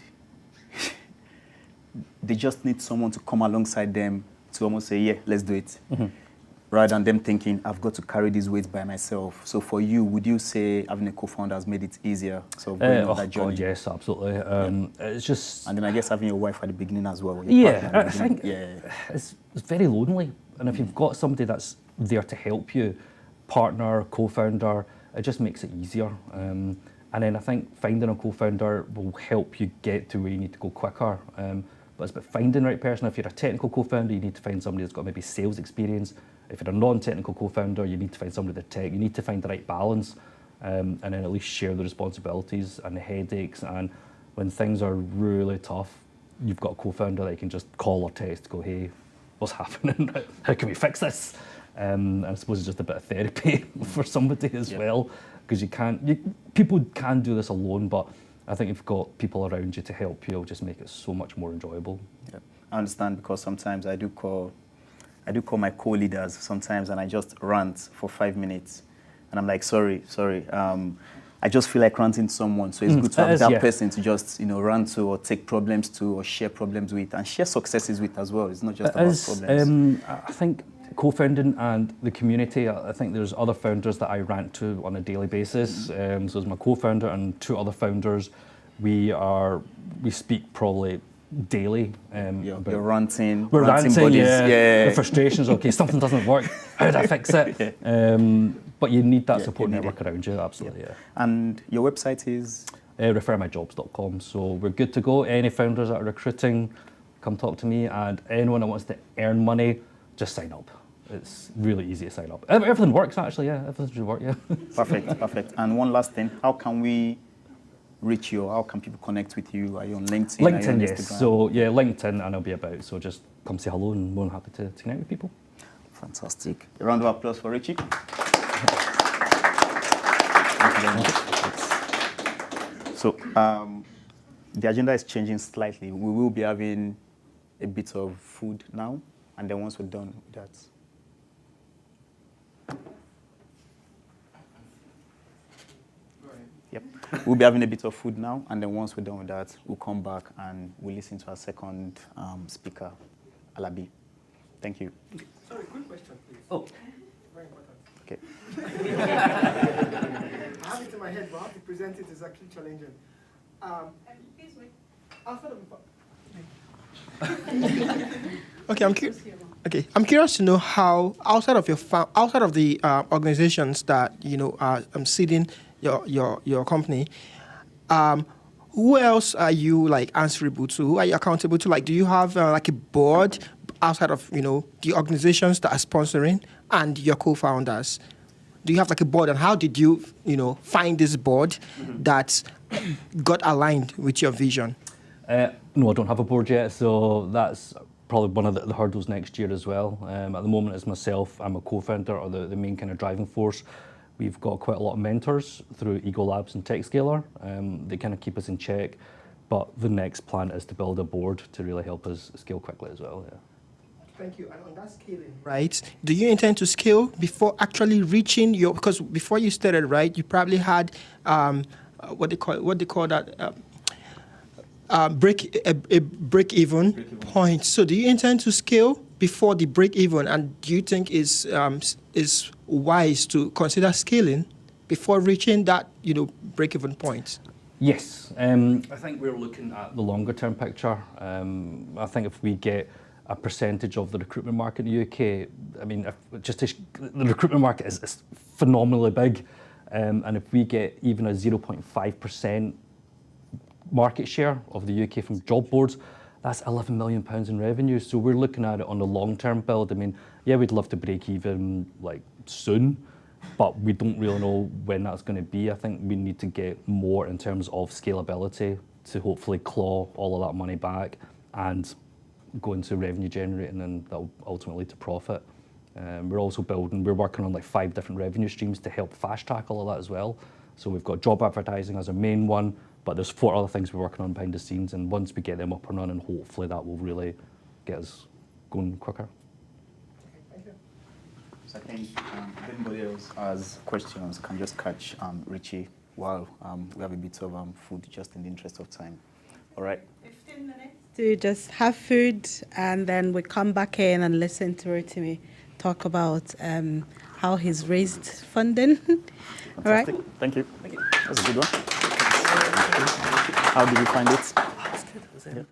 they just need someone to come alongside them to almost say, yeah, let's do it. Mm-hmm. Rather than them thinking, I've got to carry these weights by myself. So for you, would you say having a co-founder has made it easier? So going on that journey? God, yes, absolutely. It's just... And then I guess having your wife at the beginning as well. Yeah, I think it's very lonely. And if you've got somebody that's there to help you, partner, co-founder, it just makes it easier. And then I think finding a co-founder will help you get to where you need to go quicker. But it's about finding the right person. If you're a technical co-founder, you need to find somebody that's got maybe sales experience. If you're a non-technical co-founder, you need to find somebody with tech. You need to find the right balance, and then at least share the responsibilities and the headaches. And when things are really tough, you've got a co-founder that you can just call or text, go, hey, what's happening? How can we fix this? And I suppose it's just a bit of therapy for somebody as well, because people can do this alone, but I think if you've got people around you to help you, it'll just make it so much more enjoyable. Yeah. I understand, because sometimes I do call my co-leaders sometimes, and I just rant for 5 minutes, and I'm like, sorry. I just feel like ranting to someone, so it's good to have that person to just rant to, or take problems to, or share problems with, and share successes with as well. It's not just about problems. I think co-founding and the community, I think there's other founders that I rant to on a daily basis. So there's my co-founder and 2 other founders. We speak probably daily. You're ranting. We're ranting, buddies. The frustrations. Okay, something doesn't work. How do I fix it? But you need that support network around you. Absolutely. Yeah. And your website is refermyjobs.com. So we're good to go. Any founders that are recruiting, come talk to me. And anyone that wants to earn money, just sign up. It's really easy to sign up. Everything works actually. Yeah, everything should work. Yeah. Perfect. And one last thing: how can we reach you? How can people connect with you? Are you on LinkedIn? LinkedIn, yes. So yeah, LinkedIn, and I'll be about. So just come say hello, and more than happy to connect with people. Fantastic. A round of applause for Richie. Thank you very much. So the agenda is changing slightly. We will be having a bit of food now, and then once we're done with that. Yep. We'll be having a bit of food now, and then once we're done with that, we'll come back and we'll listen to our second speaker, Alabi. Thank you. Okay. Sorry, quick question, please. Oh. Very important. Okay. I have it in my head, but how to present it is actually challenging. Please wait. Outside of the I'm curious to know how outside of the organizations that are seeding your company, who else are you answerable to? Who are you accountable to? Do you have a board outside of the organizations that are sponsoring and your co-founders? Do you have a board, and how did you find this board that got aligned with your vision? No, I don't have a board yet, so that's probably one of the hurdles next year as well. At the moment, it's myself. I'm a co-founder, or the main kind of driving force. We've got quite a lot of mentors through Ego Labs and TechScaler. They kind of keep us in check, but the next plan is to build a board to really help us scale quickly as well. Yeah. Thank you. And on that scaling, right? Do you intend to scale before actually reaching your? Because before you started, right, you probably had what they call that break even point. So do you intend to scale before the break even? And do you think is wise to consider scaling before reaching that break even point? Yes, I think we're looking at the longer term picture. I think if we get a percentage of the recruitment market in the UK, I mean, the recruitment market is phenomenally big, and if we get even a 0.5% market share of the UK from job boards, that's £11 million in revenue. So we're looking at it on the long-term build. I mean, yeah, we'd love to break even soon, but we don't really know when that's going to be. I think we need to get more in terms of scalability to hopefully claw all of that money back and go into revenue generating, and that'll ultimately lead to profit. We're working on 5 different revenue streams to help fast track all of that as well. So we've got job advertising as our main one, but there's 4 other things we're working on behind the scenes, and once we get them up and running, hopefully that will really get us going quicker. thank you. So I think if anybody else has questions, can just catch Richie while we have a bit of food, just in the interest of time. All right. 15 minutes to just have food, and then we come back in and listen to Rotimi talk about how he's raised funding. All right. Thank you. That's a good one. How did you find it? Yeah.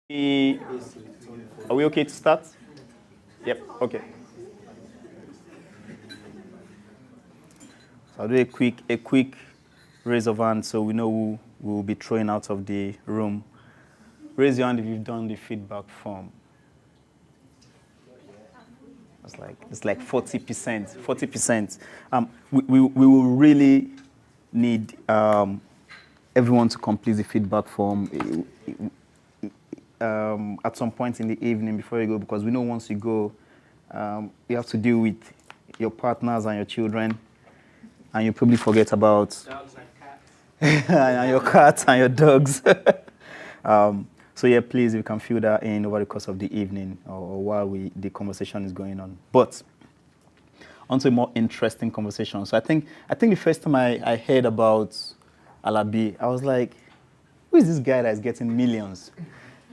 Are we okay to start? Yep, okay. So I'll do a quick raise of hand so we know who will be throwing out of the room. Raise your hand if you've done the feedback form. It's like 40%. 40%. We will really need everyone to complete the feedback form at some point in the evening before you go, because we know once you go, you have to deal with your partners and your children, and you probably forget about dogs and cats. And your cats and your dogs. So yeah, please, you can fill that in over the course of the evening or while the conversation is going on. But onto a more interesting conversation. So I think the first time I heard about Alabi, I was like, who is this guy that is getting millions?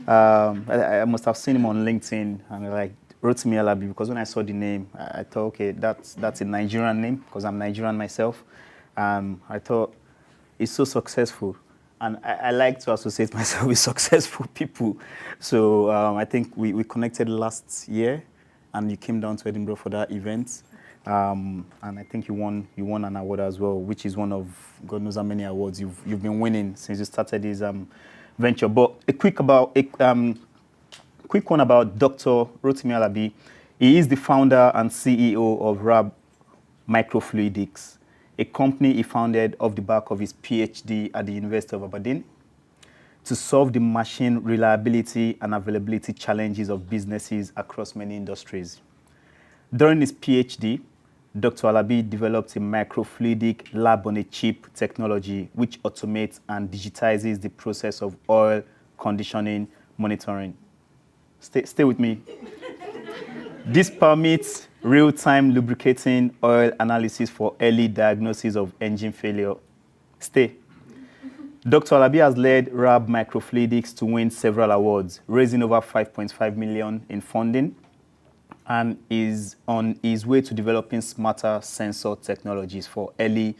I must have seen him on LinkedIn, and like wrote to me Alabi, because when I saw the name, I thought, okay, that's a Nigerian name, because I'm Nigerian myself. I thought, it's so successful. And I like to associate myself with successful people. So I think we connected last year, and you came down to Edinburgh for that event. And I think you won an award as well, which is one of God knows how many awards you've been winning since you started this venture. But a quick one about Dr. Rotimi Alabi. He is the founder and CEO of RAB Microfluidics, a company he founded off the back of his PhD at the University of Aberdeen to solve the machine reliability and availability challenges of businesses across many industries. During his PhD, Dr. Alabi developed a microfluidic lab-on-a-chip technology which automates and digitizes the process of oil conditioning monitoring. Stay with me. This permits real-time lubricating oil analysis for early diagnosis of engine failure. Stay. Dr. Alabi has led RAB Microfluidics to win several awards, raising over 5.5 million in funding, and is on his way to developing smarter sensor technologies for early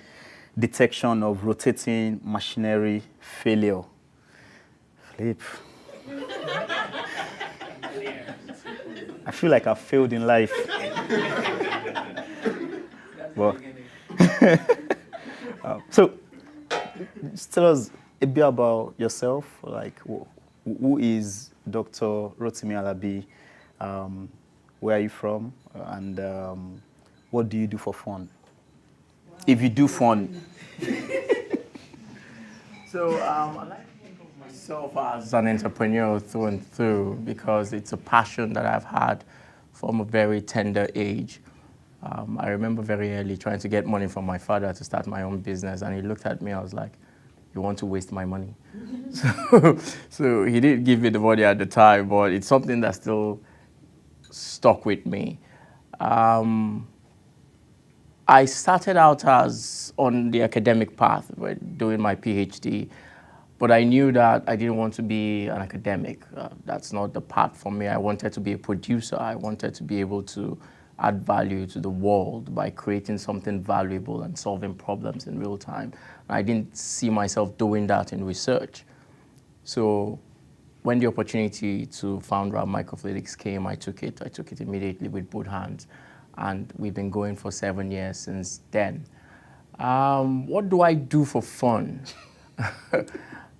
detection of rotating machinery failure. Flip. I feel like I've failed in life. Well, so just tell us a bit about yourself. Like, who is Dr. Rotimi Alabi? Where are you from? And what do you do for fun? If you do fun. So I like to think of myself as an entrepreneur through and through, because it's a passion that I've had from a very tender age. I remember very early trying to get money from my father to start my own business, and he looked at me, I was like, you want to waste my money? So he didn't give me the money at the time, but it's something that still stuck with me. I started out as on the academic path, doing my PhD, but I knew that I didn't want to be an academic. That's not the path for me. I wanted to be a producer. I wanted to be able to add value to the world by creating something valuable and solving problems in real time. I didn't see myself doing that in research. So when the opportunity to found RAB Microfluidics came, I took it. I took it immediately with both hands. And we've been going for 7 years since then. What do I do for fun?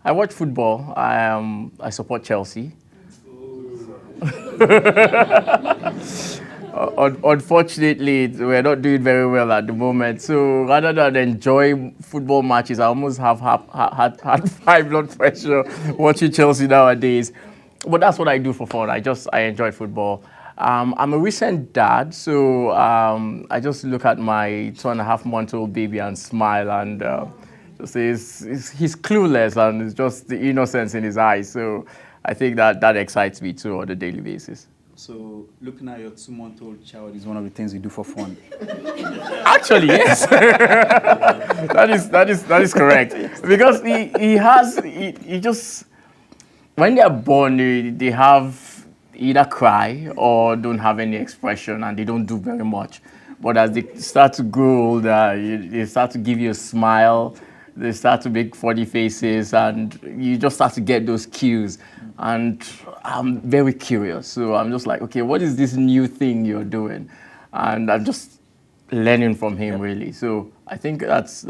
I watch football. I support Chelsea. Unfortunately, we're not doing very well at the moment. So rather than enjoy football matches, I almost have had high blood pressure watching Chelsea nowadays. But that's what I do for fun. I enjoy football. I'm a recent dad, so I just look at my 2.5-month-old baby and smile, and just say he's clueless, and it's just the innocence in his eyes. So I think that excites me too on a daily basis. So looking at your 2-month-old child is one of the things you do for fun. Actually, yes. that is correct. Because he just, when they're born, they have either cry or don't have any expression, and they don't do very much. But as they start to grow older, they start to give you a smile. they start to make funny faces, and you just start to get those cues. And I'm very curious, so I'm just like, okay, what is this new thing you're doing? And I'm just learning from him, really. So I think that's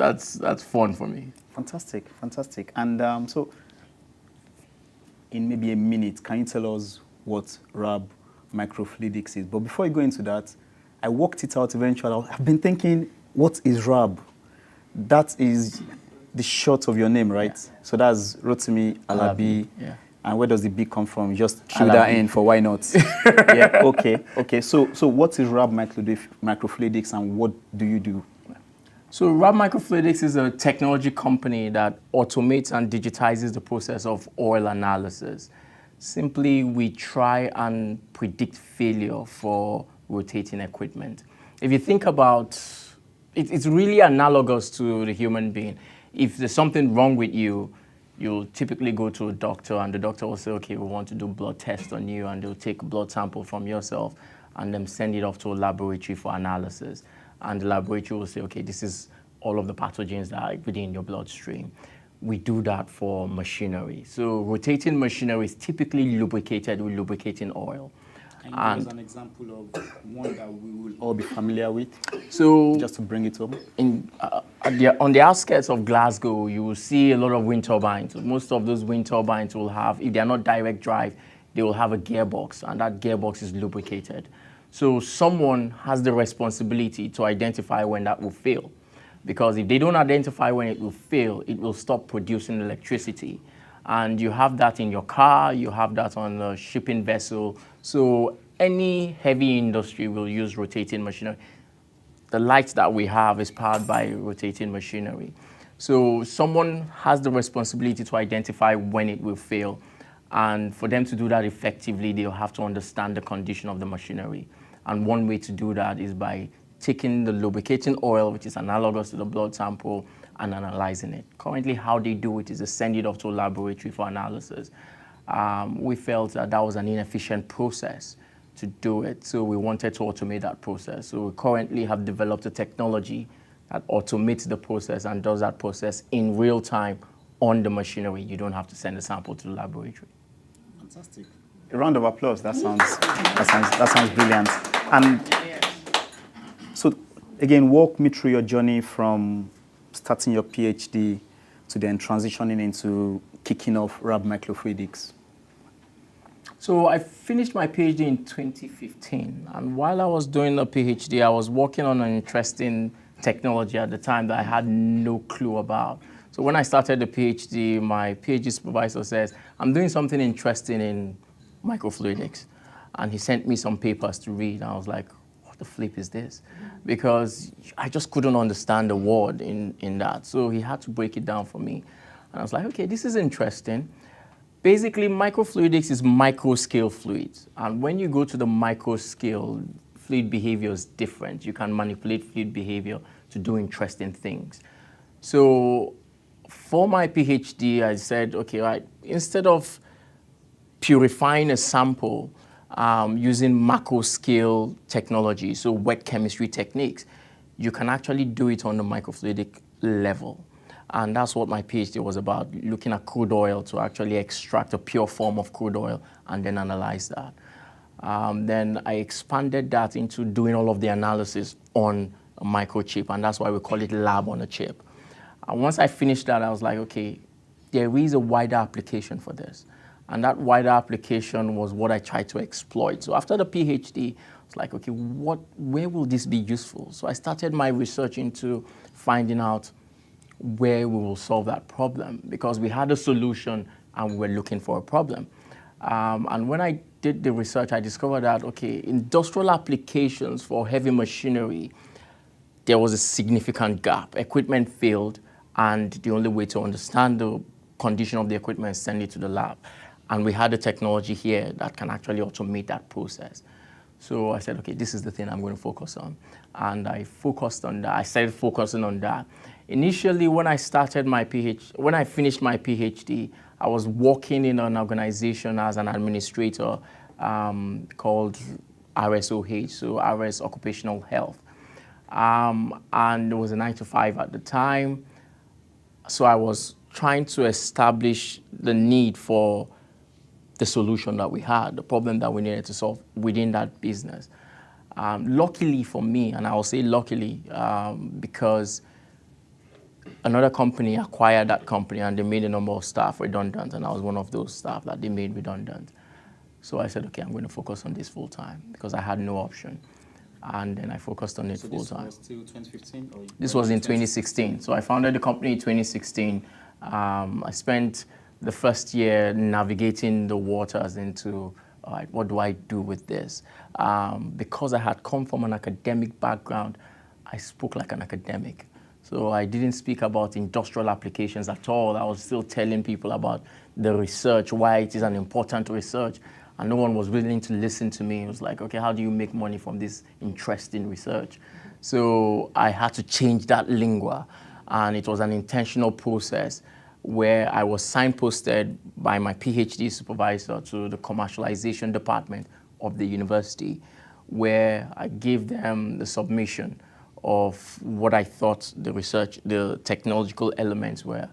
fun for me. Fantastic, fantastic. And so, in maybe a minute, can you tell us what RAB microfluidics is? But before you go into that, I worked it out eventually. I've been thinking, what is RAB? That is the short of your name, right? Yeah. So that's Rotimi Alabi. Yeah. And where does the B come from? Just threw that in for why not? Yeah, okay. So what is RAB microfluidics and what do you do? So RAB Microfluidics is a technology company that automates and digitizes the process of oil analysis. Simply, we try and predict failure for rotating equipment. If you think about it, it's really analogous to the human being. If there's something wrong with you, you'll typically go to a doctor, and the doctor will say, okay, we want to do blood tests on you, and they'll take a blood sample from yourself and then send it off to a laboratory for analysis. And the laboratory will say, okay, this is all of the pathogens that are within your bloodstream. We do that for machinery. So rotating machinery is typically lubricated with lubricating oil. Can you give us an example of one that we will all be familiar with? So just to bring it up. On the outskirts of Glasgow, you will see a lot of wind turbines. Most of those wind turbines will have, if they are not direct drive, they will have a gearbox, and that gearbox is lubricated. So someone has the responsibility to identify when that will fail. Because if they don't identify when it will fail, it will stop producing electricity. And you have that in your car, you have that on a shipping vessel. So any heavy industry will use rotating machinery. The light that we have is powered by rotating machinery. So someone has the responsibility to identify when it will fail. And for them to do that effectively, they'll have to understand the condition of the machinery. And one way to do that is by taking the lubricating oil, which is analogous to the blood sample, and analyzing it. Currently, how they do it is they send it off to a laboratory for analysis. We felt that that was an inefficient process to do it, so we wanted to automate that process. So we currently have developed a technology that automates the process and does that process in real time on the machinery. You don't have to send a sample to the laboratory. Fantastic. A round of applause. That sounds brilliant. And so, again, walk me through your journey from starting your PhD to then transitioning into kicking off RAB microfluidics. So I finished my PhD in 2015, and while I was doing the PhD, I was working on an interesting technology at the time that I had no clue about. So when I started the PhD, my PhD supervisor says, I'm doing something interesting in microfluidics. And he sent me some papers to read, and I was like, what the flip is this? Because I just couldn't understand the word in that. So he had to break it down for me. And I was like, okay, this is interesting. Basically, microfluidics is micro-scale fluids. And when you go to the micro-scale, fluid behavior is different. You can manipulate fluid behavior to do interesting things. So for my PhD, I said, okay, right, instead of purifying a sample using macro-scale technology, so wet chemistry techniques, you can actually do it on the microfluidic level. And that's what my PhD was about, looking at crude oil to actually extract a pure form of crude oil and then analyze that. Then I expanded that into doing all of the analysis on a microchip, and that's why we call it lab on a chip. And once I finished that, I was like, okay, there is a wider application for this. And that wider application was what I tried to exploit. So after the PhD, I was like, okay, where will this be useful? So I started my research into finding out where we will solve that problem, because we had a solution and we were looking for a problem. And when I did the research, I discovered that, okay, industrial applications for heavy machinery, there was a significant gap. Equipment failed, and the only way to understand the condition of the equipment is send it to the lab. And we had a technology here that can actually automate that process. So I said, okay, this is the thing I'm going to focus on. And I focused on that. I started focusing on that. Initially, when I finished my PhD, I was working in an organization as an administrator called RSOH, so RS Occupational Health. And it was a 9 to 5 at the time. So I was trying to establish the need for the solution that we had, the problem that we needed to solve within that business. Luckily for me, and I will say luckily, because another company acquired that company and they made a number of staff redundant, and I was one of those staff that they made redundant. So I said, okay, I'm going to focus on this full time because I had no option. And then I focused on it full time. This was still 2015? Or this was in 2016. So I founded the company in 2016. I spent the first year navigating the waters into, all right, what do I do with this? Because I had come from an academic background, I spoke like an academic. So I didn't speak about industrial applications at all. I was still telling people about the research, why it is an important research. And no one was willing to listen to me. It was like, okay, how do you make money from this interesting research? So I had to change that lingua. And it was an intentional process where I was signposted by my PhD supervisor to the commercialization department of the university, where I gave them the submission of what I thought the research, the technological elements were.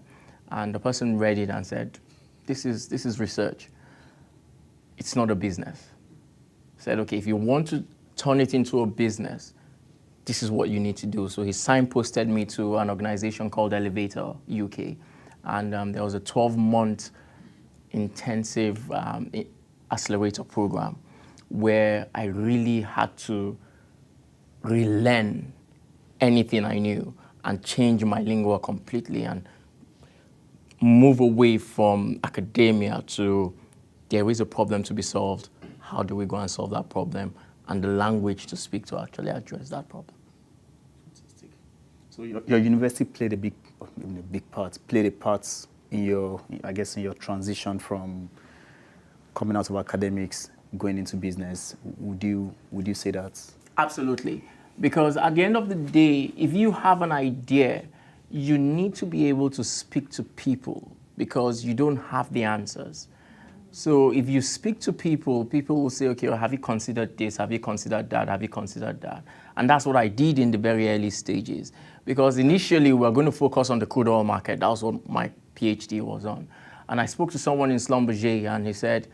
And the person read it and said, this is research. It's not a business. Said, okay, if you want to turn it into a business, this is what you need to do. So he signposted me to an organization called Elevator UK. And there was a 12-month intensive accelerator program where I really had to relearn anything I knew and change my lingua completely and move away from academia to there is a problem to be solved. How do we go and solve that problem? And the language to speak to actually address that problem. Fantastic. So your university played a part in your, I guess, in your transition from coming out of academics, going into business. Would you say that? Absolutely. Because at the end of the day, if you have an idea, you need to be able to speak to people because you don't have the answers. So if you speak to people, people will say, okay, well, have you considered this? Have you considered that? Have you considered that? And that's what I did in the very early stages. Because initially, we were going to focus on the crude oil market. That was what my PhD was on. And I spoke to someone in Schlumberger, and he said,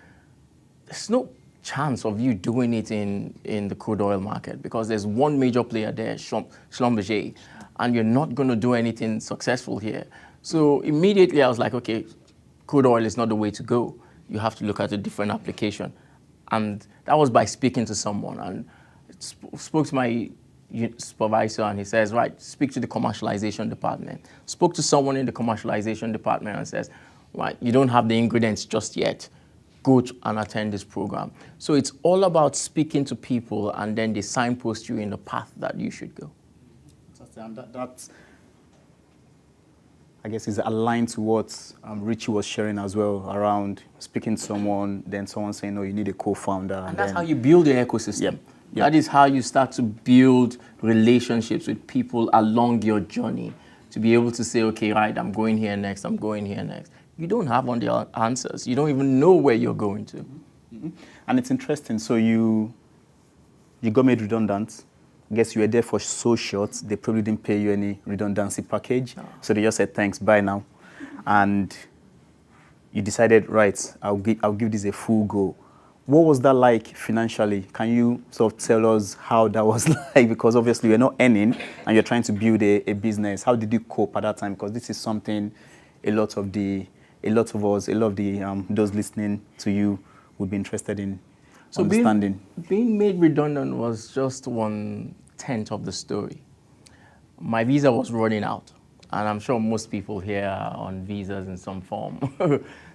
there's no chance of you doing it in the crude oil market because there's one major player there, Schlumberger, and you're not going to do anything successful here. So immediately, I was like, okay, crude oil is not the way to go. You have to look at a different application. And that was by speaking to someone. And spoke to my supervisor, and he says, right, speak to the commercialization department. Spoke to someone in the commercialization department and says, right, you don't have the ingredients just yet. Go and attend this program. So it's all about speaking to people, and then they signpost you in the path that you should go. That's, I guess, is aligned to what Richie was sharing as well, around speaking to someone, then someone saying, no, you need a co-founder. And that's how you build your ecosystem. Yep. That is how you start to build relationships with people along your journey to be able to say, okay, right, I'm going here next, I'm going here next. You don't have all the answers. You don't even know where you're going to. Mm-hmm. And it's interesting. So you got made redundant. I guess you were there for so short, they probably didn't pay you any redundancy package. No. So they just said, thanks, bye now. And you decided, right, I'll give this a full go. What was that like financially? Can you sort of tell us how that was like? Because obviously you're not earning and you're trying to build a business. How did you cope at that time? Because this is something a lot of us, those listening to you would be interested in understanding. Being made redundant was just 1/10 of the story. My visa was running out, and I'm sure most people here are on visas in some form.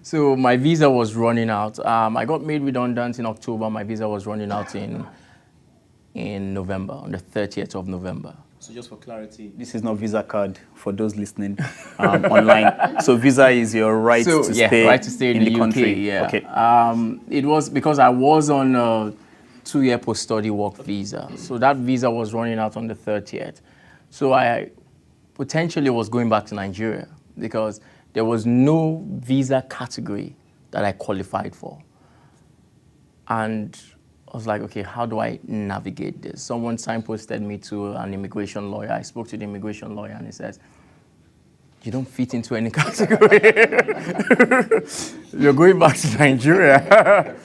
So my visa was running out. I got made redundant in October. My visa was running out in November, on the 30th of November. So just for clarity, this is not Visa card for those listening online. So visa is your right to stay in the country. Yeah. Okay. It was because I was on a 2-year post-study work visa. So that visa was running out on the 30th. So I potentially was going back to Nigeria because there was no visa category that I qualified for. And I was like, okay, how do I navigate this? Someone signposted me to an immigration lawyer. I spoke to the immigration lawyer, and he says, you don't fit into any category. You're going back to Nigeria.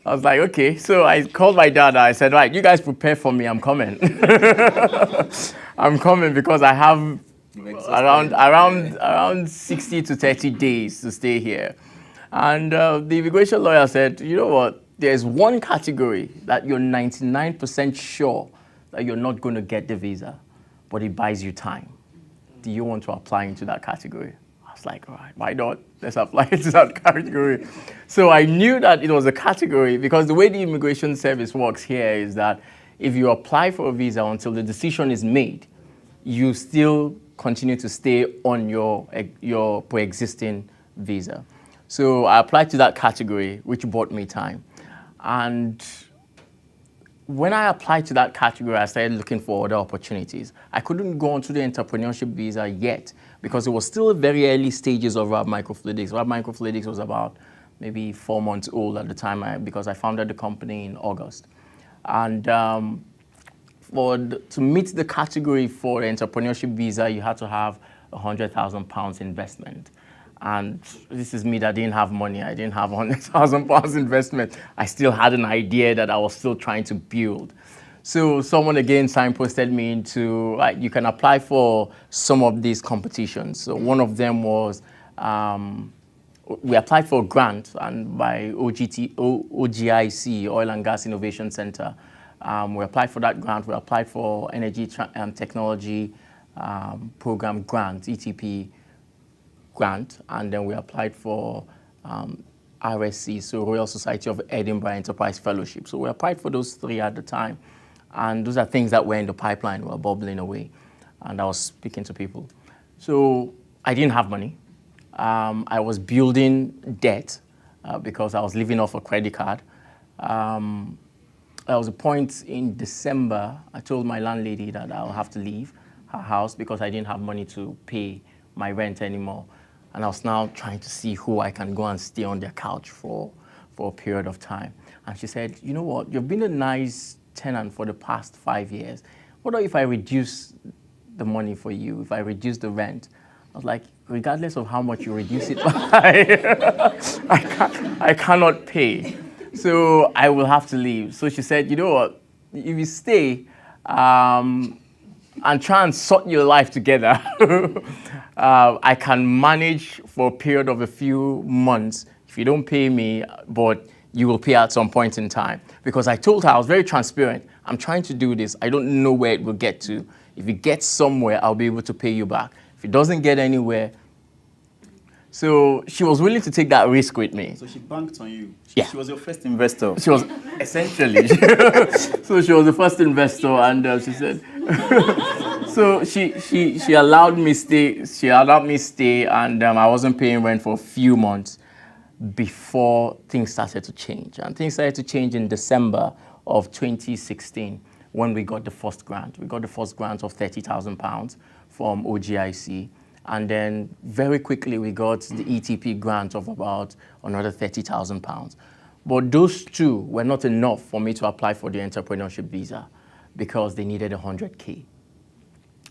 I was like, okay. So I called my dad. I said, right, you guys prepare for me. I'm coming. I'm coming because I have around 60 to 30 days to stay here. And the immigration lawyer said, you know what? There's one category that you're 99% sure that you're not going to get the visa, but it buys you time. Do you want to apply into that category? I was like, all right, why not? Let's apply into that category. So I knew that it was a category because the way the immigration service works here is that if you apply for a visa until the decision is made, you still continue to stay on your pre-existing visa. So I applied to that category, which bought me time. And when I applied to that category, I started looking for other opportunities. I couldn't go onto the entrepreneurship visa yet because it was still very early stages of Rab Microfluidics. Rab Microfluidics was about maybe 4 months old at the time because I founded the company in August. And to meet the category for the entrepreneurship visa, you had to have £100,000 investment. And this is me that didn't have money. I didn't have £100,000 investment. I still had an idea that I was still trying to build. So someone again signposted me into, you can apply for some of these competitions. So one of them was, we applied for a grant and by OGIC, Oil and Gas Innovation Center. We applied for that grant. We applied for Energy Technology Program Grant, ETP grant, and then we applied for RSC, so Royal Society of Edinburgh Enterprise Fellowship. So we applied for those 3 at the time, and those are things that were in the pipeline, were bubbling away, and I was speaking to people. So I didn't have money. I was building debt because I was living off a credit card. There was a point in December, I told my landlady that I'll have to leave her house because I didn't have money to pay my rent anymore. And I was now trying to see who I can go and stay on their couch for a period of time. And she said, you know what, you've been a nice tenant for the past 5 years. What if I reduce the money for you, if I reduce the rent? I was like, regardless of how much you reduce it by, I cannot pay. So I will have to leave. So she said, you know what, if you stay, and try and sort your life together, I can manage for a period of a few months if you don't pay me, but you will pay at some point in time. Because I told her, I was very transparent, I'm trying to do this, I don't know where it will get to. If it gets somewhere, I'll be able to pay you back. If it doesn't get anywhere, so she was willing to take that risk with me. So she banked on you. Yeah. She was your first investor. She was, essentially. So she was the first investor, and she said, so she allowed me stay. She allowed me stay, and I wasn't paying rent for a few months before things started to change. And things started to change in December of 2016 when we got the first grant. We got the first grant of £30,000 from OGIC. And then very quickly we got the ETP grant of about another £30,000. But those two were not enough for me to apply for the entrepreneurship visa because they needed 100K.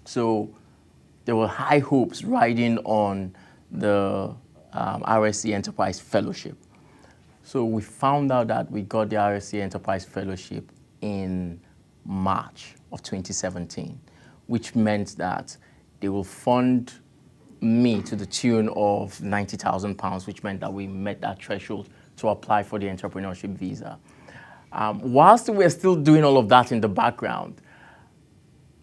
So there were high hopes riding on the RSC Enterprise Fellowship. So we found out that we got the RSC Enterprise Fellowship in March of 2017, which meant that they will fund me to the tune of £90,000, which meant that we met that threshold to apply for the entrepreneurship visa. Whilst we were still doing all of that in the background,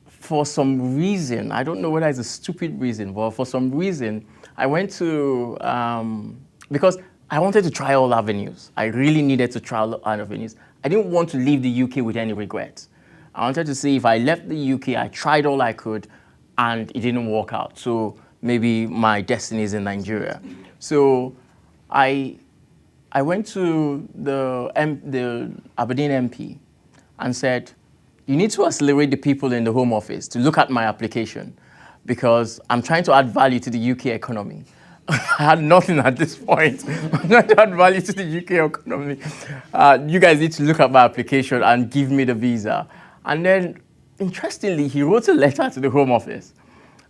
for some reason, I don't know whether it's a stupid reason, but for some reason, I went to, because I wanted to try all avenues. I really needed to try all avenues. I didn't want to leave the UK with any regrets. I wanted to see if I left the UK, I tried all I could, and it didn't work out. So maybe my destiny is in Nigeria. So I went to the Aberdeen MP and said, you need to accelerate the people in the Home Office to look at my application because I'm trying to add value to the UK economy. I had nothing at this point. I'm trying to add value to the UK economy. You guys need to look at my application and give me the visa. And then, interestingly, he wrote a letter to the Home Office.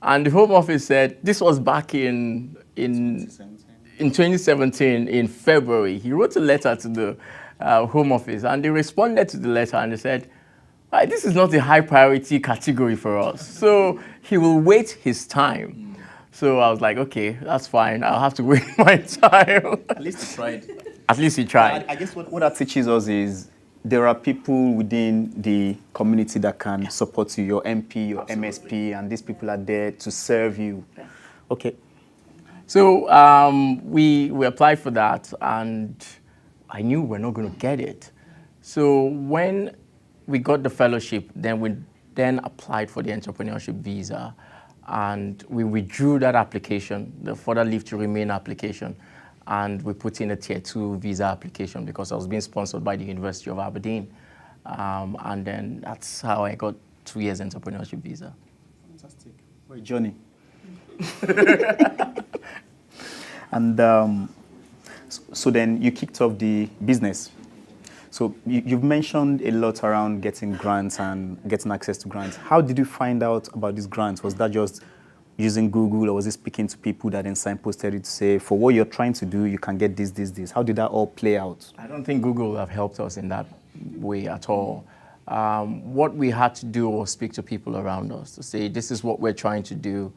And the Home Office said, this was back in 2017, in February. He wrote a letter to the Home Office, and they responded to the letter, and they said, this is not a high priority category for us. So he will wait his time. So I was like, okay, that's fine. I'll have to wait my time. At least he tried. At least he tried. I guess what that teaches us is there are people within the community that can support you, your MP, your MSP, and these people are there to serve you. Okay. So we applied for that, and I knew we're not going to get it. So when we got the fellowship, then we applied for the entrepreneurship visa, and we withdrew that application, the further leave to remain application, and we put in a tier 2 visa application because I was being sponsored by the University of Aberdeen. And then that's how I got 2 years entrepreneurship visa. Fantastic. What a journey. And so then you kicked off the business. So you've mentioned a lot around getting grants and getting access to grants. How did you find out about these grants? Was that just using Google, or was it speaking to people that then signposted you to say, for what you're trying to do, you can get this, this, this? How did that all play out? I don't think Google have helped us in that way at all. What we had to do was speak to people around us to say, this is what we're trying to do.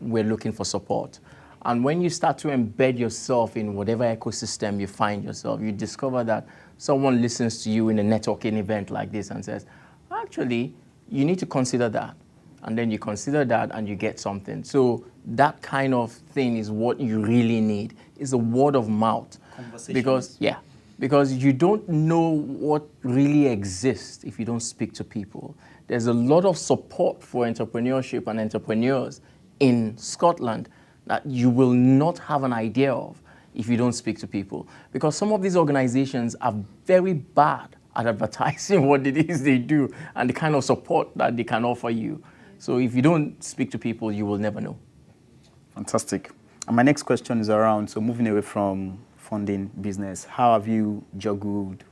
We're looking for support. And when you start to embed yourself in whatever ecosystem you find yourself, you discover that someone listens to you in a networking event like this and says, actually, you need to consider that. And then you consider that and you get something. So that kind of thing is what you really need. It's a word of mouth. Because you don't know what really exists if you don't speak to people. There's a lot of support for entrepreneurship and entrepreneurs in Scotland that you will not have an idea of if you don't speak to people. Because some of these organizations are very bad at advertising what it is they do and the kind of support that they can offer you. So if you don't speak to people, you will never know. Fantastic. And my next question is around, so moving away from funding business, how have you juggled,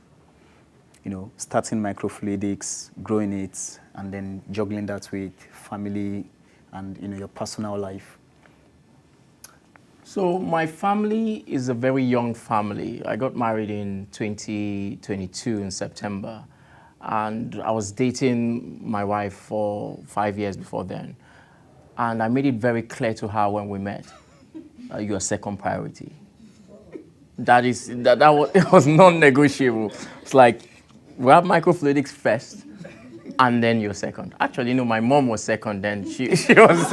starting microfluidics, growing it, and then juggling that with family and, your personal life? So my family is a very young family. I got married in 2022 in September, and I was dating my wife for 5 years before then. And I made it very clear to her when we met, you're second priority. It was non-negotiable. It's like, we have microfluidics first, and then you're second. Actually, my mom was second, then she was...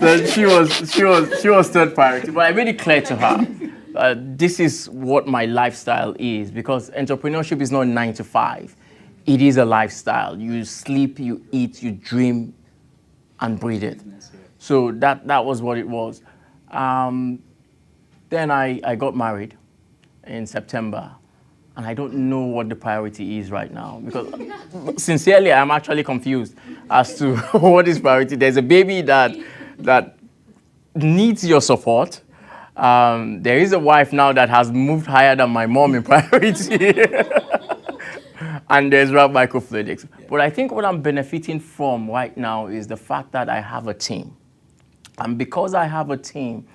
then she was third priority. But I made it clear to her, this is what my lifestyle is, because entrepreneurship is not 9 to 5. It is a lifestyle. You sleep, you eat, you dream, and breathe it. So that was what it was. Then I got married in September, and I don't know what the priority is right now, because sincerely, I'm actually confused as to what is priority. There's a baby that needs your support. There is a wife now that has moved higher than my mom in priority. And there's rap microfluidics. But I think what I'm benefiting from right now is the fact that I have a team. And because I have a team,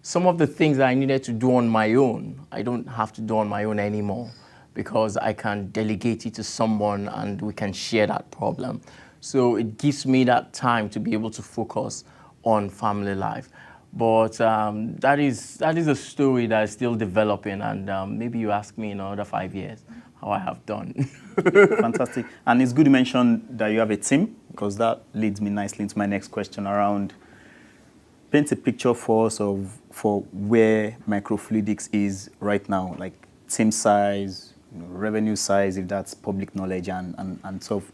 some of the things that I needed to do on my own, I don't have to do on my own anymore, because I can delegate it to someone and we can share that problem. So it gives me that time to be able to focus on family life. But that is a story that is still developing, and maybe you ask me in another 5 years how I have done. Fantastic. And it's good to mention that you have a team, because that leads me nicely into my next question around, paint a picture for us for where microfluidics is right now, like team size, revenue size, if that's public knowledge, and sort of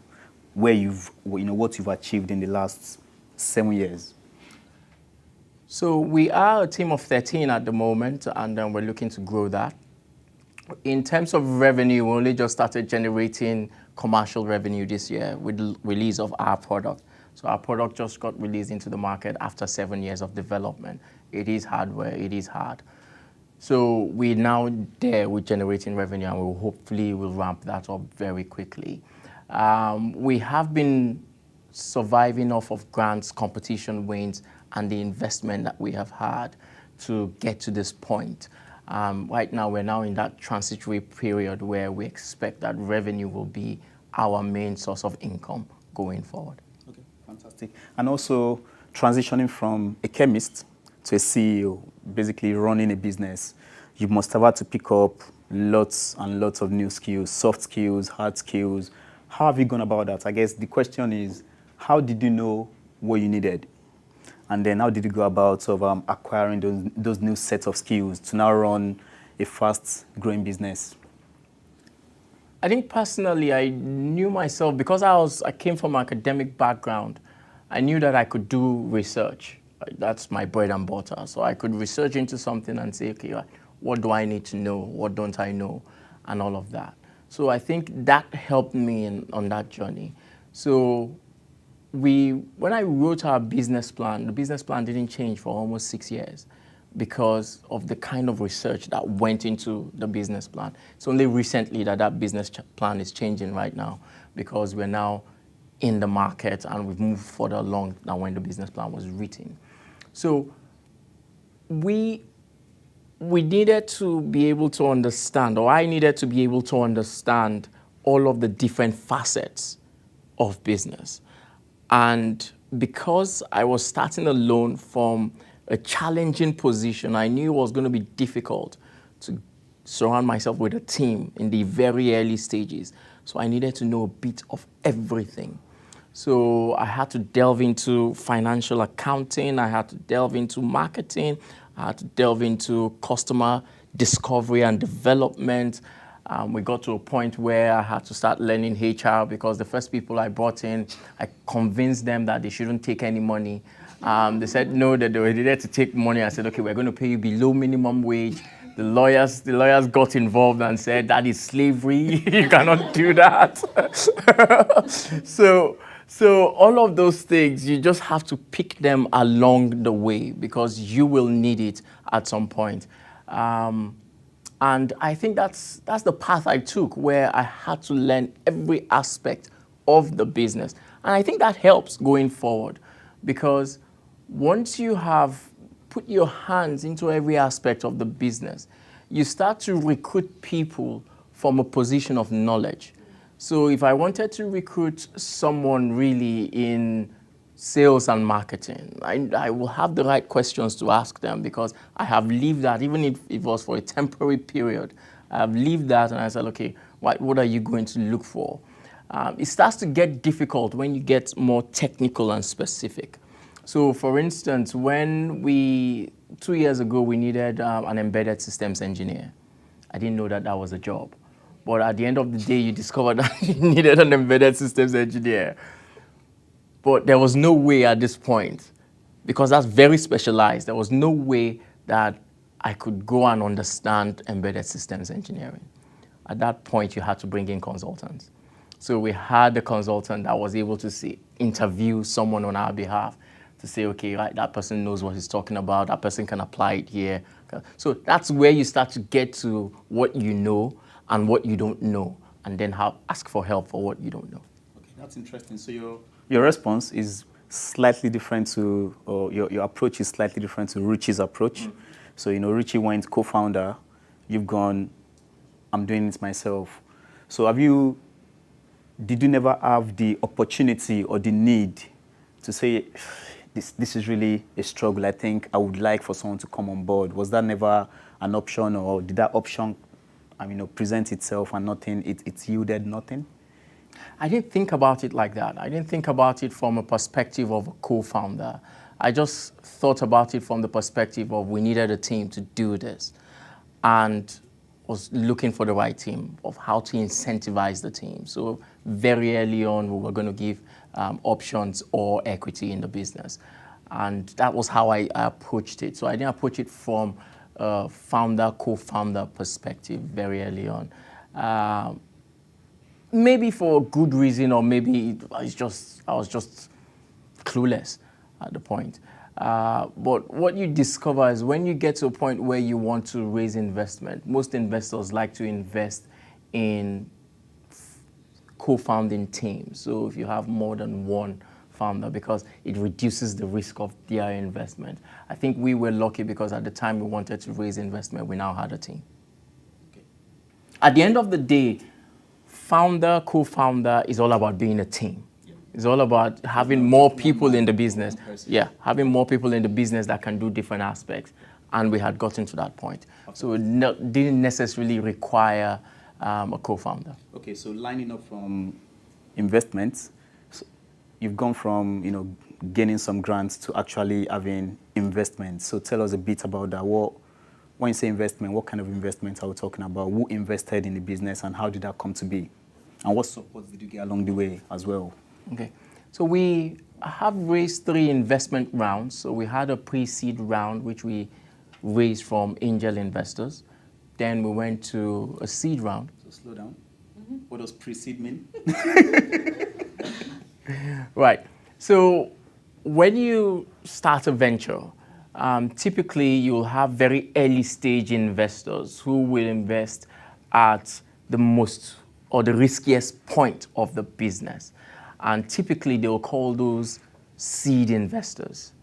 where what you've achieved in the last 7 years. So we are a team of 13 at the moment, and we're looking to grow that. In terms of revenue, we only just started generating commercial revenue this year with the release of our product. So our product just got released into the market after 7 years of development. It is hardware, it is hard. So we're now there with generating revenue, and we hopefully will ramp that up very quickly. We have been surviving off of grants, competition wins, and the investment that we have had to get to this point. Right now, we're now in that transitory period where we expect that revenue will be our main source of income going forward. Okay, fantastic. And also transitioning from a chemist to a CEO, basically running a business, you must have had to pick up lots and lots of new skills, soft skills, hard skills. How have you gone about that? I guess the question is, how did you know what you needed? And then how did you go about sort of, acquiring those new sets of skills to now run a fast-growing business? I think personally, I knew myself, because I came from an academic background, I knew that I could do research. That's my bread and butter. So I could research into something and say, okay, what do I need to know? What don't I know? And all of that. So I think that helped me on that journey. So when I wrote our business plan, the business plan didn't change for almost 6 years because of the kind of research that went into the business plan. It's only recently that business plan is changing right now, because we're now in the market and we've moved further along than when the business plan was written. So we needed to be able to understand, or I needed to be able to understand all of the different facets of business. And because I was starting alone from a challenging position, I knew it was going to be difficult to surround myself with a team in the very early stages. So I needed to know a bit of everything. So I had to delve into financial accounting, I had to delve into marketing, I had to delve into customer discovery and development. We got to a point where I had to start learning HR, because the first people I brought in, I convinced them that they shouldn't take any money. They said no, that they were there to take money. I said, okay, we're going to pay you below minimum wage. The lawyers got involved and said, that is slavery. You cannot do that. So all of those things, you just have to pick them along the way, because you will need it at some point. And I think that's the path I took, where I had to learn every aspect of the business. And I think that helps going forward, because once you have put your hands into every aspect of the business, you start to recruit people from a position of knowledge. So if I wanted to recruit someone really in sales and marketing, I will have the right questions to ask them, because I have lived that. Even if it was for a temporary period, I have lived that, and I said, okay, what are you going to look for? It starts to get difficult when you get more technical and specific. So for instance, when 2 years ago, we needed an embedded systems engineer. I didn't know that was a job. But at the end of the day, you discovered that you needed an embedded systems engineer. But there was no way at this point, because that's very specialized, there was no way that I could go and understand embedded systems engineering. At that point, you had to bring in consultants. So we had a consultant that was able to interview someone on our behalf to say, okay, right, that person knows what he's talking about, that person can apply it here. So that's where you start to get to what you know and what you don't know, and then ask for help for what you don't know. Okay, that's interesting. So your response is slightly different to, or your approach is slightly different to Ruchi's approach. Mm-hmm. So, Ruchi went co-founder, you've gone, I'm doing it myself. So did you never have the opportunity or the need to say, this is really a struggle, I think I would like for someone to come on board? Was that never an option, or did that option present itself and it yielded nothing? I didn't think about it like that. I didn't think about it from a perspective of a co-founder. I just thought about it from the perspective of we needed a team to do this, and was looking for the right team, of how to incentivize the team. So very early on, we were going to give options or equity in the business. And that was how I approached it. So I didn't approach it from a founder, co-founder perspective very early on. Maybe for a good reason, or maybe I was just clueless at the point. But what you discover is when you get to a point where you want to raise investment, most investors like to invest in co-founding team. So if you have more than one founder, because it reduces the risk of their investment. I think we were lucky because at the time we wanted to raise investment, we now had a team. Okay. At the end of the day, founder, co-founder is all about being a team. It's all about having more people in the business. Yeah, having more people in the business that can do different aspects. And we had gotten to that point. So it didn't necessarily require a co-founder. Okay, so lining up from investments, so you've gone from gaining some grants to actually having investments. So tell us a bit about that. When you say investment, what kind of investment are we talking about? Who invested in the business and how did that come to be? And what support did you get along the way as well? Okay, so we have raised 3 investment rounds. So we had a pre-seed round, which we raised from angel investors. Then we went to a seed round. So slow down. What does pre-seed mean? Right. So when you start a venture, typically you'll have very early stage investors who will invest at the most or the riskiest point of the business. And typically they'll call those seed investors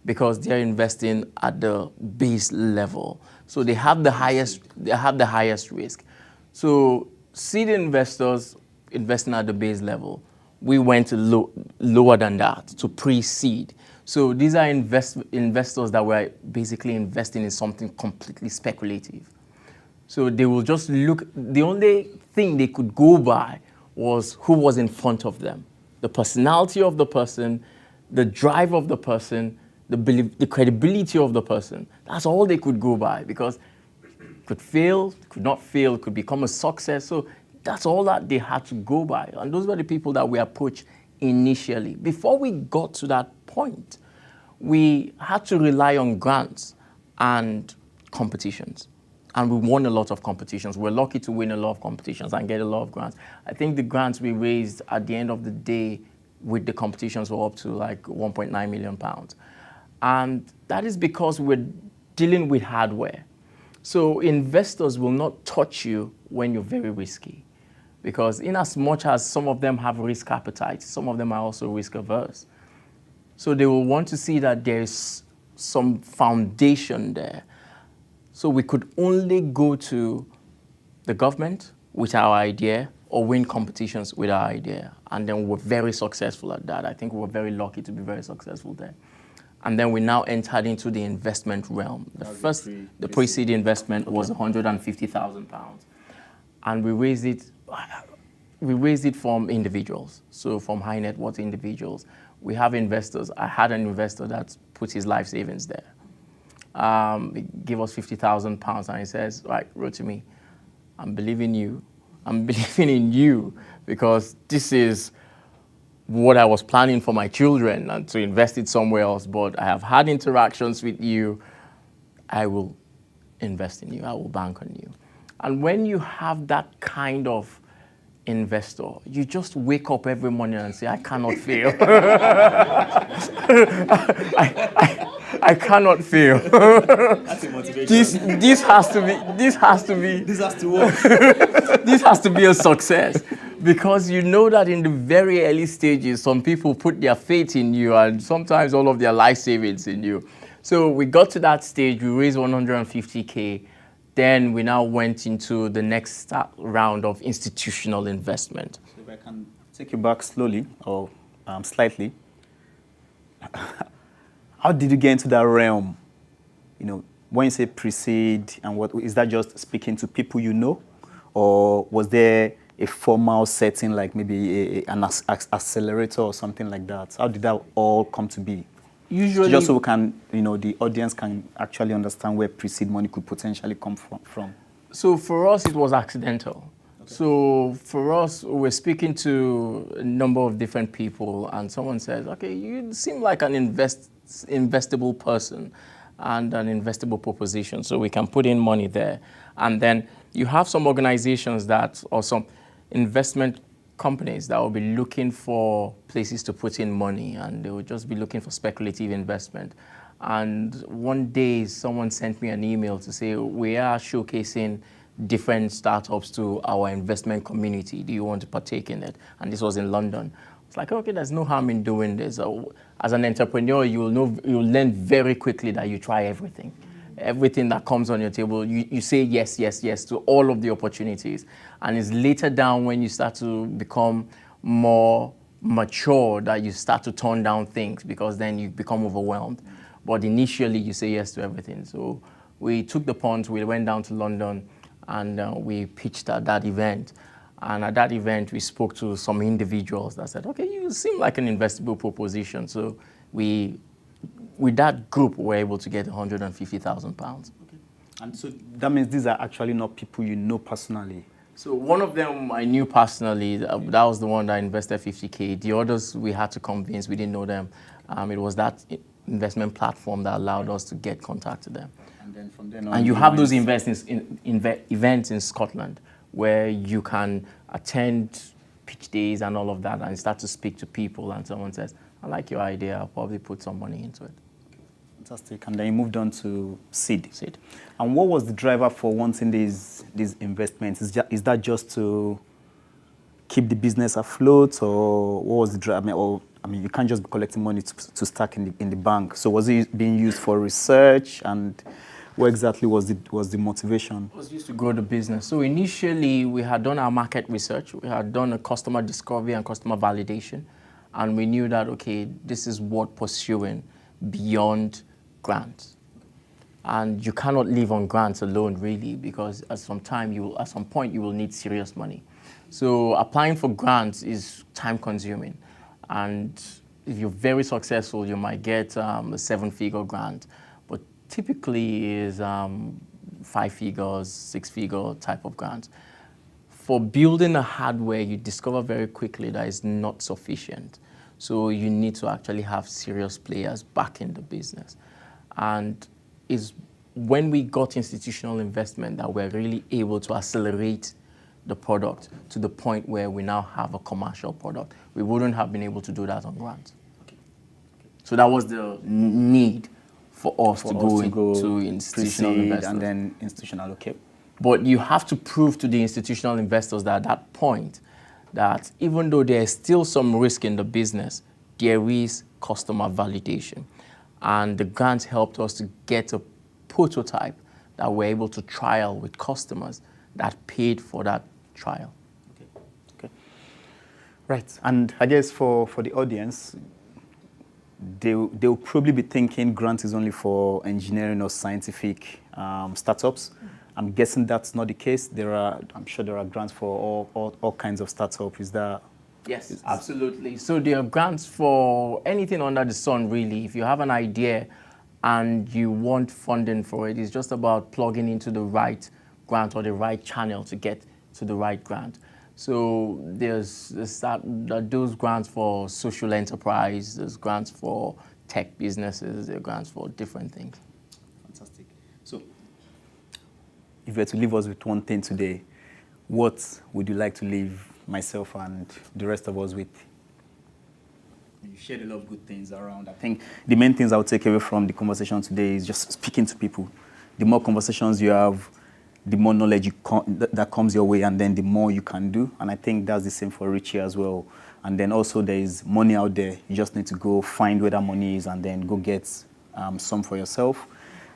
because they're investing at the base level. So they have the highest risk. So seed investors investing at the base level, we went lower than that to pre-seed. So these are investors that were basically investing in something completely speculative. So they will just look, the only thing they could go by was who was in front of them. The personality of the person, the drive of the person, the credibility of the person. That's all they could go by because it could fail, could not fail, could become a success. So that's all that they had to go by. And those were the people that we approached initially. Before we got to that point, we had to rely on grants and competitions. And we won a lot of competitions. We're lucky to win a lot of competitions and get a lot of grants. I think the grants we raised at the end of the day with the competitions were up to like £1.9 million. And that is because we're dealing with hardware. So investors will not touch you when you're very risky. Because in as much as some of them have risk appetite, some of them are also risk averse. So they will want to see that there's some foundation there. So we could only go to the government with our idea or win competitions with our idea. And then we're very successful at that. I think we're very lucky to be very successful there. And then we now entered into the investment realm. The pre-seed investment was £150,000. And we raised it from individuals, so from high net worth individuals. We have investors. I had an investor that put his life savings there. He gave us £50,000 and he says, right, Rotimi, I'm believing you. I'm believing in you because this is what I was planning for my children and to invest it somewhere else. But I have had interactions with you. I will invest in you. I will bank on you. And when you have that kind of investor, you just wake up every morning and say, I cannot fail. I cannot fail. That's a motivation. This has to work. This has to be a success. Because you know that in the very early stages, some people put their faith in you and sometimes all of their life savings in you. So we got to that stage, we raised 150K. Then we now went into the next round of institutional investment. So if I can take you back slowly or slightly, how did you get into that realm? When you say pre-seed and what, is that just speaking to people you know? Or was there a formal setting like maybe an accelerator or something like that? How did that all come to be? Usually, just so we can, the audience can actually understand where pre-seed money could potentially come from. So for us, it was accidental. Okay. So for us, we're speaking to a number of different people, and someone says, "Okay, you seem like an investable person and an investable proposition, so we can put in money there." And then you have some organizations or some investment companies that will be looking for places to put in money, and they will just be looking for speculative investment. And one day someone sent me an email to say, we are showcasing different startups to our investment community. Do you want to partake in it? And this was in London. It's like, okay, there's no harm in doing this. So as an entrepreneur, you'll learn very quickly that you try everything. Everything that comes on your table, you say yes, yes, yes to all of the opportunities. And it's later down when you start to become more mature that you start to turn down things, because then you become overwhelmed. But initially, you say yes to everything. So we took the punt, we went down to London, and we pitched at that event. And at that event, we spoke to some individuals that said, okay, you seem like an investable proposition. So with that group, we were able to get £150,000. Okay. And so that means these are actually not people you know personally. So one of them I knew personally. That was the one that invested 50K. The others we had to convince. We didn't know them. It was that investment platform that allowed us to get contact to them. And then from then on, and you have those events in Scotland where you can attend pitch days and all of that and start to speak to people, and someone says, I like your idea, I'll probably put some money into it. Fantastic. And then you moved on to seed. And what was the driver for wanting these investments? Is that just to keep the business afloat, or what was the driver? I mean, you can't just be collecting money to stack in the bank. So was it being used for research, and what exactly was the motivation? It was used to grow the business. So initially, we had done our market research. We had done a customer discovery and customer validation. And we knew that, okay, this is what pursuing beyond grants. And you cannot live on grants alone, really, because at some point you will need serious money. So applying for grants is time consuming. And if you're very successful, you might get a 7-figure grant. But typically is 5 figures, 6-figure type of grant. For building a hardware, you discover very quickly that it's not sufficient. So you need to actually have serious players back in the business. And it's when we got institutional investment that we're really able to accelerate the product to the point where we now have a commercial product. We wouldn't have been able to do that on grants. Okay. So that was the need for us to go into institutional investors. And then institutional, okay. But you have to prove to the institutional investors that at that point, that even though there is still some risk in the business, there is customer validation. And the grants helped us to get a prototype that we're able to trial with customers that paid for that trial. Okay. Right. And I guess for the audience, they'll probably be thinking grant is only for engineering or scientific startups. I'm guessing that's not the case. I'm sure there are grants for all kinds of startups. Is that? Yes, absolutely. So there are grants for anything under the sun, really. If you have an idea and you want funding for it, it's just about plugging into the right grant or the right channel to get to the right grant. So there's those grants for social enterprise, there's grants for tech businesses, there are grants for different things. Fantastic. So if you were to leave us with one thing today, what would you like to leave myself and the rest of us with? You shared a lot of good things around. I think the main things I would take away from the conversation today is just speaking to people. The more conversations you have, the more knowledge that comes your way, and then the more you can do. And I think that's the same for Richie as well. And then also there is money out there. You just need to go find where that money is and then go get some for yourself.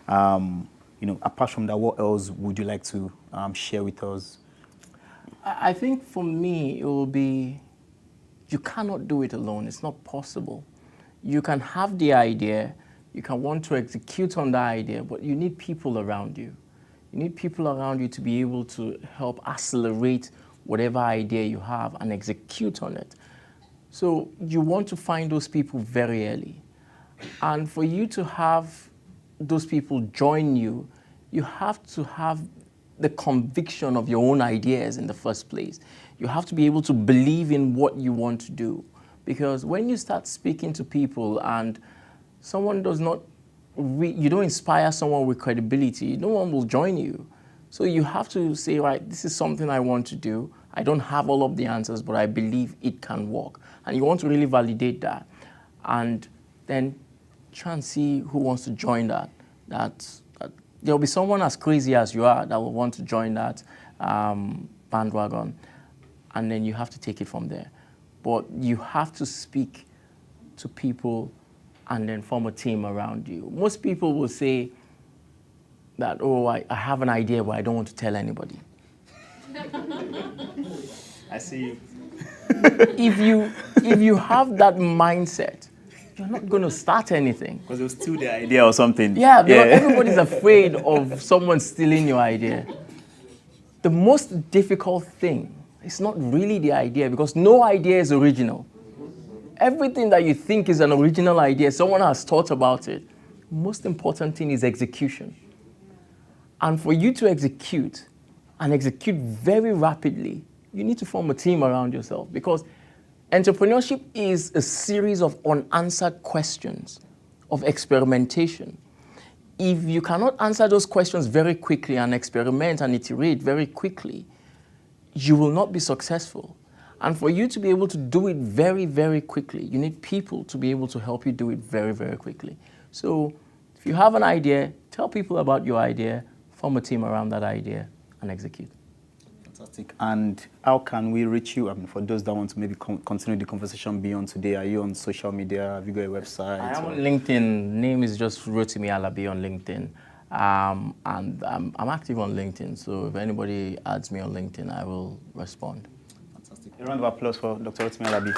Apart from that, what else would you like to share with us? I think for me, it will be, you cannot do it alone. It's not possible. You can have the idea, you can want to execute on the idea, but you need people around you. You need people around you to be able to help accelerate whatever idea you have and execute on it. So you want to find those people very early. And for you to have those people join you, you have to have the conviction of your own ideas in the first place. You have to be able to believe in what you want to do. Because when you start speaking to people and someone does not, you don't inspire someone with credibility, no one will join you. So you have to say, right, this is something I want to do. I don't have all of the answers, but I believe it can work. And you want to really validate that. And then try and see who wants to join that there'll be someone as crazy as you are that will want to join that bandwagon, and then you have to take it from there. But you have to speak to people and then form a team around you. Most people will say that, oh, I have an idea, but I don't want to tell anybody. I see you. If you have that mindset, you're not going to start anything. Because it was still the idea or something. Yeah, because everybody's afraid of someone stealing your idea. The most difficult thing is not really the idea, because no idea is original. Everything that you think is an original idea, someone has thought about it. Most important thing is execution. And for you to execute, and execute very rapidly, you need to form a team around yourself, because entrepreneurship is a series of unanswered questions, of experimentation. If you cannot answer those questions very quickly and experiment and iterate very quickly, you will not be successful. And for you to be able to do it very, very quickly, you need people to be able to help you do it very, very quickly. So if you have an idea, tell people about your idea, form a team around that idea, and execute. Fantastic. And how can we reach you? I mean, for those that want to maybe continue the conversation beyond today, are you on social media? Have you got a website? I am on LinkedIn. Name is just Rotimi Alabi on LinkedIn. And I'm active on LinkedIn, so if anybody adds me on LinkedIn, I will respond. Fantastic. A round of applause for Dr. Rotimi Alabi.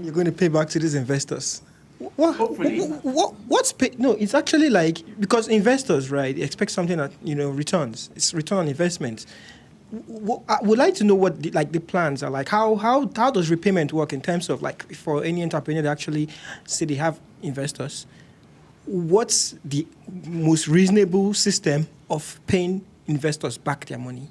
You're going to pay back to these investors. What, Hopefully. What's pay? No, it's actually like, because investors, right, they expect something that, returns. It's return on investment. I would like to know what the plans are like. How does repayment work in terms of, like, for any entrepreneur that actually say they have investors? What's the most reasonable system of paying investors back their money?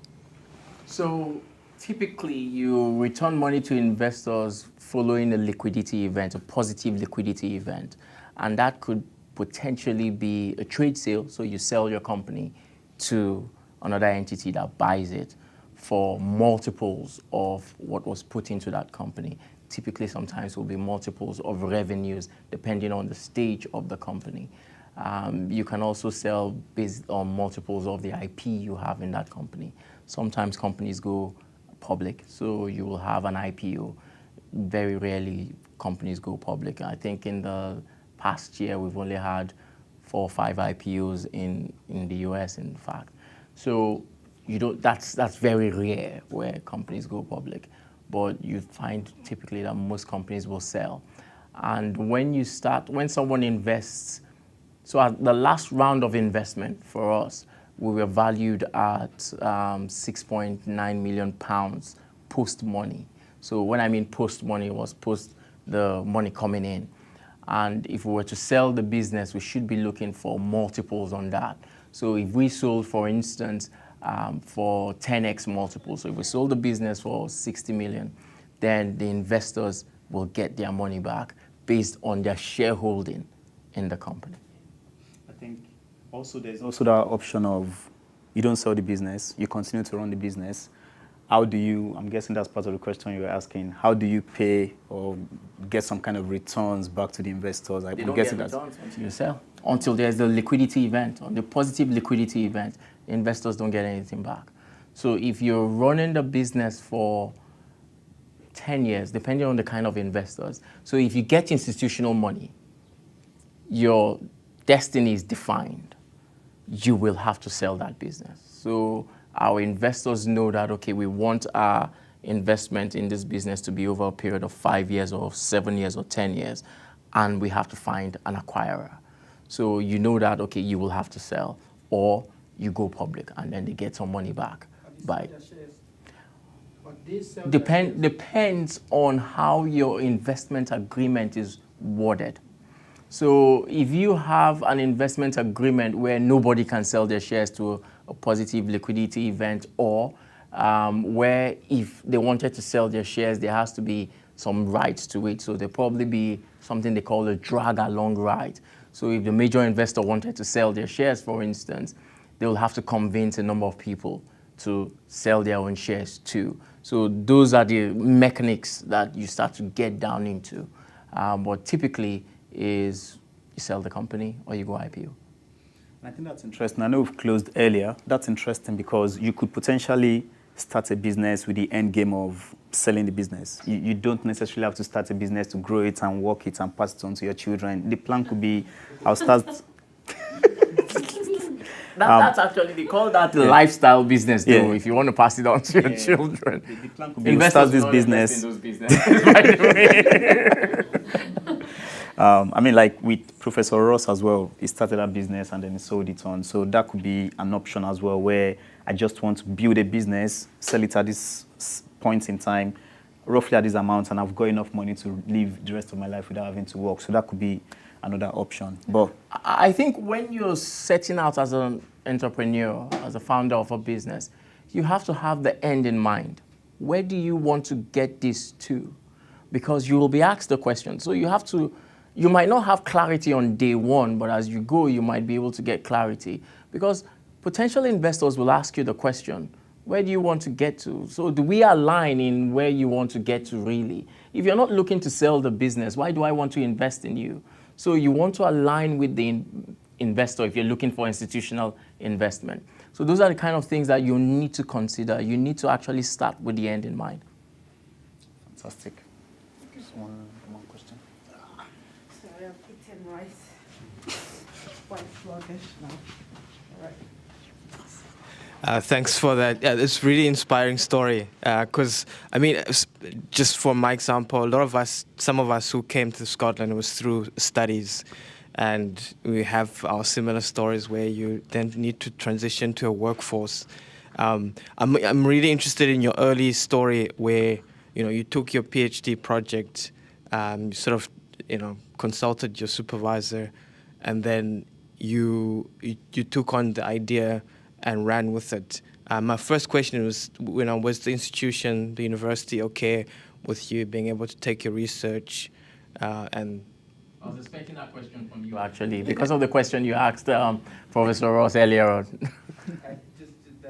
So typically, you return money to investors following a liquidity event, a positive liquidity event. And that could potentially be a trade sale. So you sell your company to another entity that buys it for multiples of what was put into that company. Typically, sometimes will be multiples of revenues, depending on the stage of the company. You can also sell based on multiples of the IP you have in that company. Sometimes companies go public, so you will have an IPO. Very rarely companies go public. I think in the past year, we've only had 4 or 5 IPOs in the US, in fact. So that's very rare where companies go public. But you find typically that most companies will sell. And when someone invests, so at the last round of investment for us, we were valued at £6.9 million post-money. So when I mean post-money, it was post the money coming in. And if we were to sell the business, we should be looking for multiples on that. So if we sold, for instance, for 10x multiples, so if we sold the business for 60 million, then the investors will get their money back based on their shareholding in the company. I think also there's also that option of you don't sell the business, you continue to run the business. How do you, I'm guessing that's part of the question you were asking, how do you pay or get some kind of returns back to the investors? They don't get returns until you sell, until there's the liquidity event, or the positive liquidity event. The investors don't get anything back. So if you're running the business for 10 years, depending on the kind of investors, so if you get institutional money, your destiny is defined. You will have to sell that business. So our investors know that, okay, we want our investment in this business to be over a period of 5 years or 7 years or 10 years, and we have to find an acquirer. So you know that, okay, you will have to sell, or you go public, and then they get some money back. Depends on how your investment agreement is worded. So if you have an investment agreement where nobody can sell their shares to a positive liquidity event, or where if they wanted to sell their shares, there has to be some rights to it. So there'll probably be something they call a drag-along right. So if the major investor wanted to sell their shares, for instance, they will have to convince a number of people to sell their own shares too. So those are the mechanics that you start to get down into. But typically is you sell the company or you go IPO. I think that's interesting. I know we've closed earlier. That's interesting because you could potentially start a business with the end game of selling the business. You don't necessarily have to start a business to grow it and work it and pass it on to your children. The plan could be, I'll start... That's actually, they call that the lifestyle business, though, if you want to pass it on to your children. The plan could be, start this business. Those businesses, by the way. I mean, like with Professor Ross as well, he started a business and then he sold it on. So that could be an option as well, where I just want to build a business, sell it at this point in time, roughly at this amount, and I've got enough money to live the rest of my life without having to work. So that could be another option. But I think when you're setting out as an entrepreneur, as a founder of a business, you have to have the end in mind. Where do you want to get this to? Because you will be asked the question. So you have to, you might not have clarity on day one, but as you go, you might be able to get clarity. Because potential investors will ask you the question, where do you want to get to? So do we align in where you want to get to really? If you're not looking to sell the business, why do I want to invest in you? So you want to align with the investor if you're looking for institutional investment. So those are the kind of things that you need to consider. You need to actually start with the end in mind. Fantastic. One question. Sorry, I've eaten rice. Quite sluggish now. All right. Thanks for that. Yeah, it's really inspiring story. Because I mean, just for my example, a lot of us, some of us who came to Scotland was through studies, and we have our similar stories where you then need to transition to a workforce. I'm really interested in your early story where you took your PhD project, you sort of consulted your supervisor, and then you took on the idea and ran with it. My first question was, was the institution, the university, okay with you being able to take your research and... I was expecting that question from you, actually, because of the question you asked Professor Ross earlier on.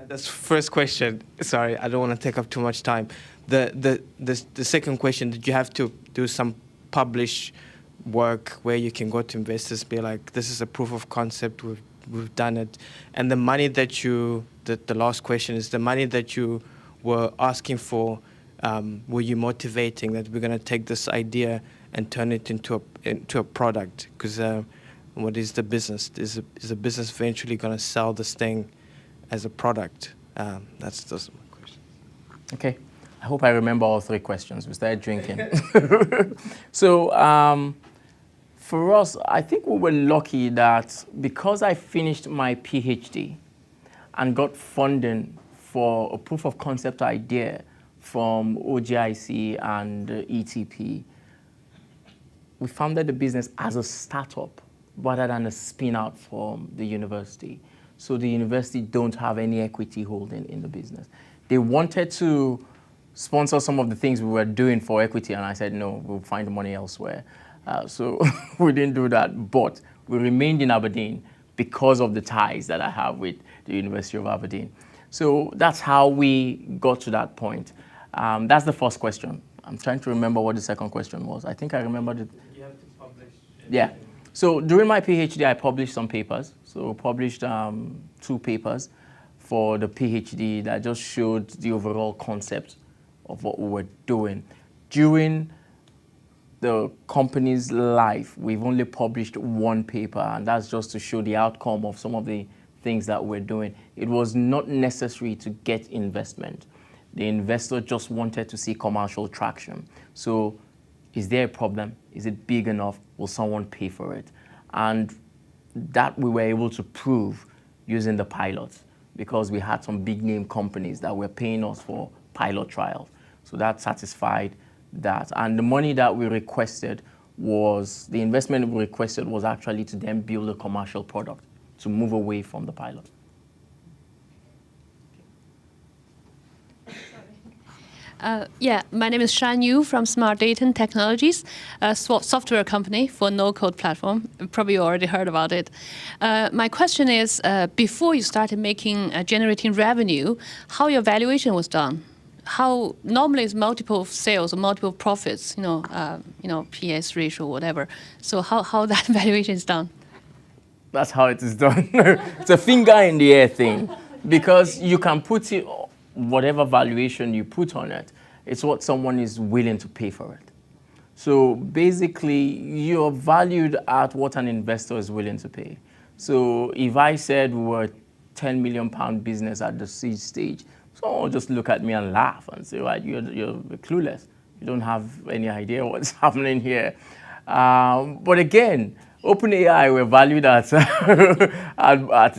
That's first question. Sorry, I don't want to take up too much time. The second question, did you have to do some publish work where you can go to investors, be like, this is a proof of concept, we've done it, and the money that the last question is, the money that you were asking for, were you motivating that we're going to take this idea and turn it into a product? Because what is the business? Is the business eventually going to sell this thing as a product? That's my question. Okay, I hope I remember all three questions. We started drinking. So for us, I think we were lucky that because I finished my PhD and got funding for a proof of concept idea from OGIC and ETP, we founded the business as a startup rather than a spin-out from the university. So the university don't have any equity holding in the business. They wanted to sponsor some of the things we were doing for equity, and I said, no, we'll find the money elsewhere. So we didn't do that, but we remained in Aberdeen because of the ties that I have with the University of Aberdeen. So that's how we got to that point. That's the first question. I'm trying to remember what the second question was. I think I remembered it. You have to publish. Yeah. So during my PhD, I published some papers. So published 2 papers for the PhD that just showed the overall concept of what we were doing. During the company's life, we've only published 1 paper, and that's just to show the outcome of some of the things that we're doing. It was not necessary to get investment. The investor just wanted to see commercial traction. So is there a problem? Is it big enough? Will someone pay for it? And that we were able to prove using the pilots, because we had some big name companies that were paying us for pilot trials. So that satisfied that. And the money that we requested was, the investment we requested was actually to then build a commercial product, to move away from the pilot. Yeah, my name is Shan Yu from Smart Data Technologies, a software company for no-code platform. Probably you already heard about it. My question is, before you started generating revenue, how your valuation was done? how normally it's multiple sales or multiple profits, PS ratio, whatever. So how that valuation is done? That's how it is done. It's a finger in the air thing, because you can put it, whatever valuation you put on it, it's what someone is willing to pay for it. So basically, you're valued at what an investor is willing to pay. So if I said we were a £10 million business at the seed stage, someone will just look at me and laugh and say, right, you're clueless. You don't have any idea what's happening here. But again, OpenAI were valued at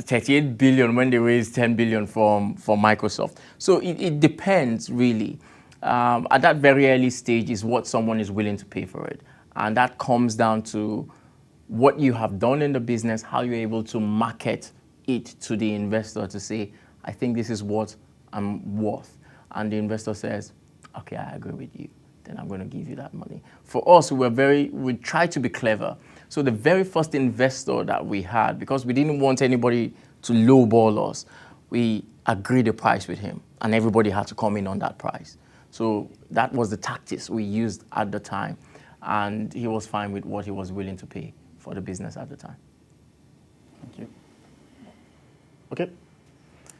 38 billion when they raised 10 billion from Microsoft. So it depends, really. At that very early stage is what someone is willing to pay for it. And that comes down to what you have done in the business, how you're able to market it to the investor to say, I think this is what I'm worth. And the investor says, okay, I agree with you. Then I'm going to give you that money. For us, we try to be clever. So the very first investor that we had, because we didn't want anybody to lowball us, we agreed a price with him, and everybody had to come in on that price. So that was the tactics we used at the time, and he was fine with what he was willing to pay for the business at the time. Thank you. Okay.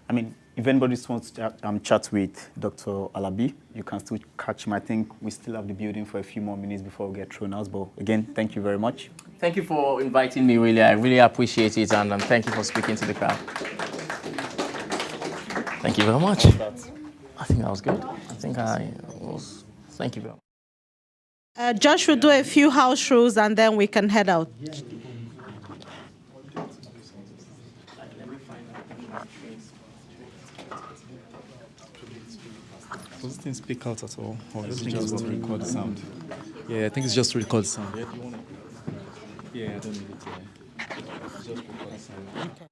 I mean, if anybody wants to chat with Dr. Alabi, you can still catch him. I think we still have the building for a few more minutes before we get thrown out. But again, thank you very much. Thank you for inviting me, really. I really appreciate it, and thank you for speaking to the crowd. Thank you very much. I think that was good. Thank you very much. Josh will do a few house rules and then we can head out. Does this thing speak out at all? Or is it just to record the sound? Yeah, I think it's just to record the sound. Yeah, I don't need it. Just record the sound.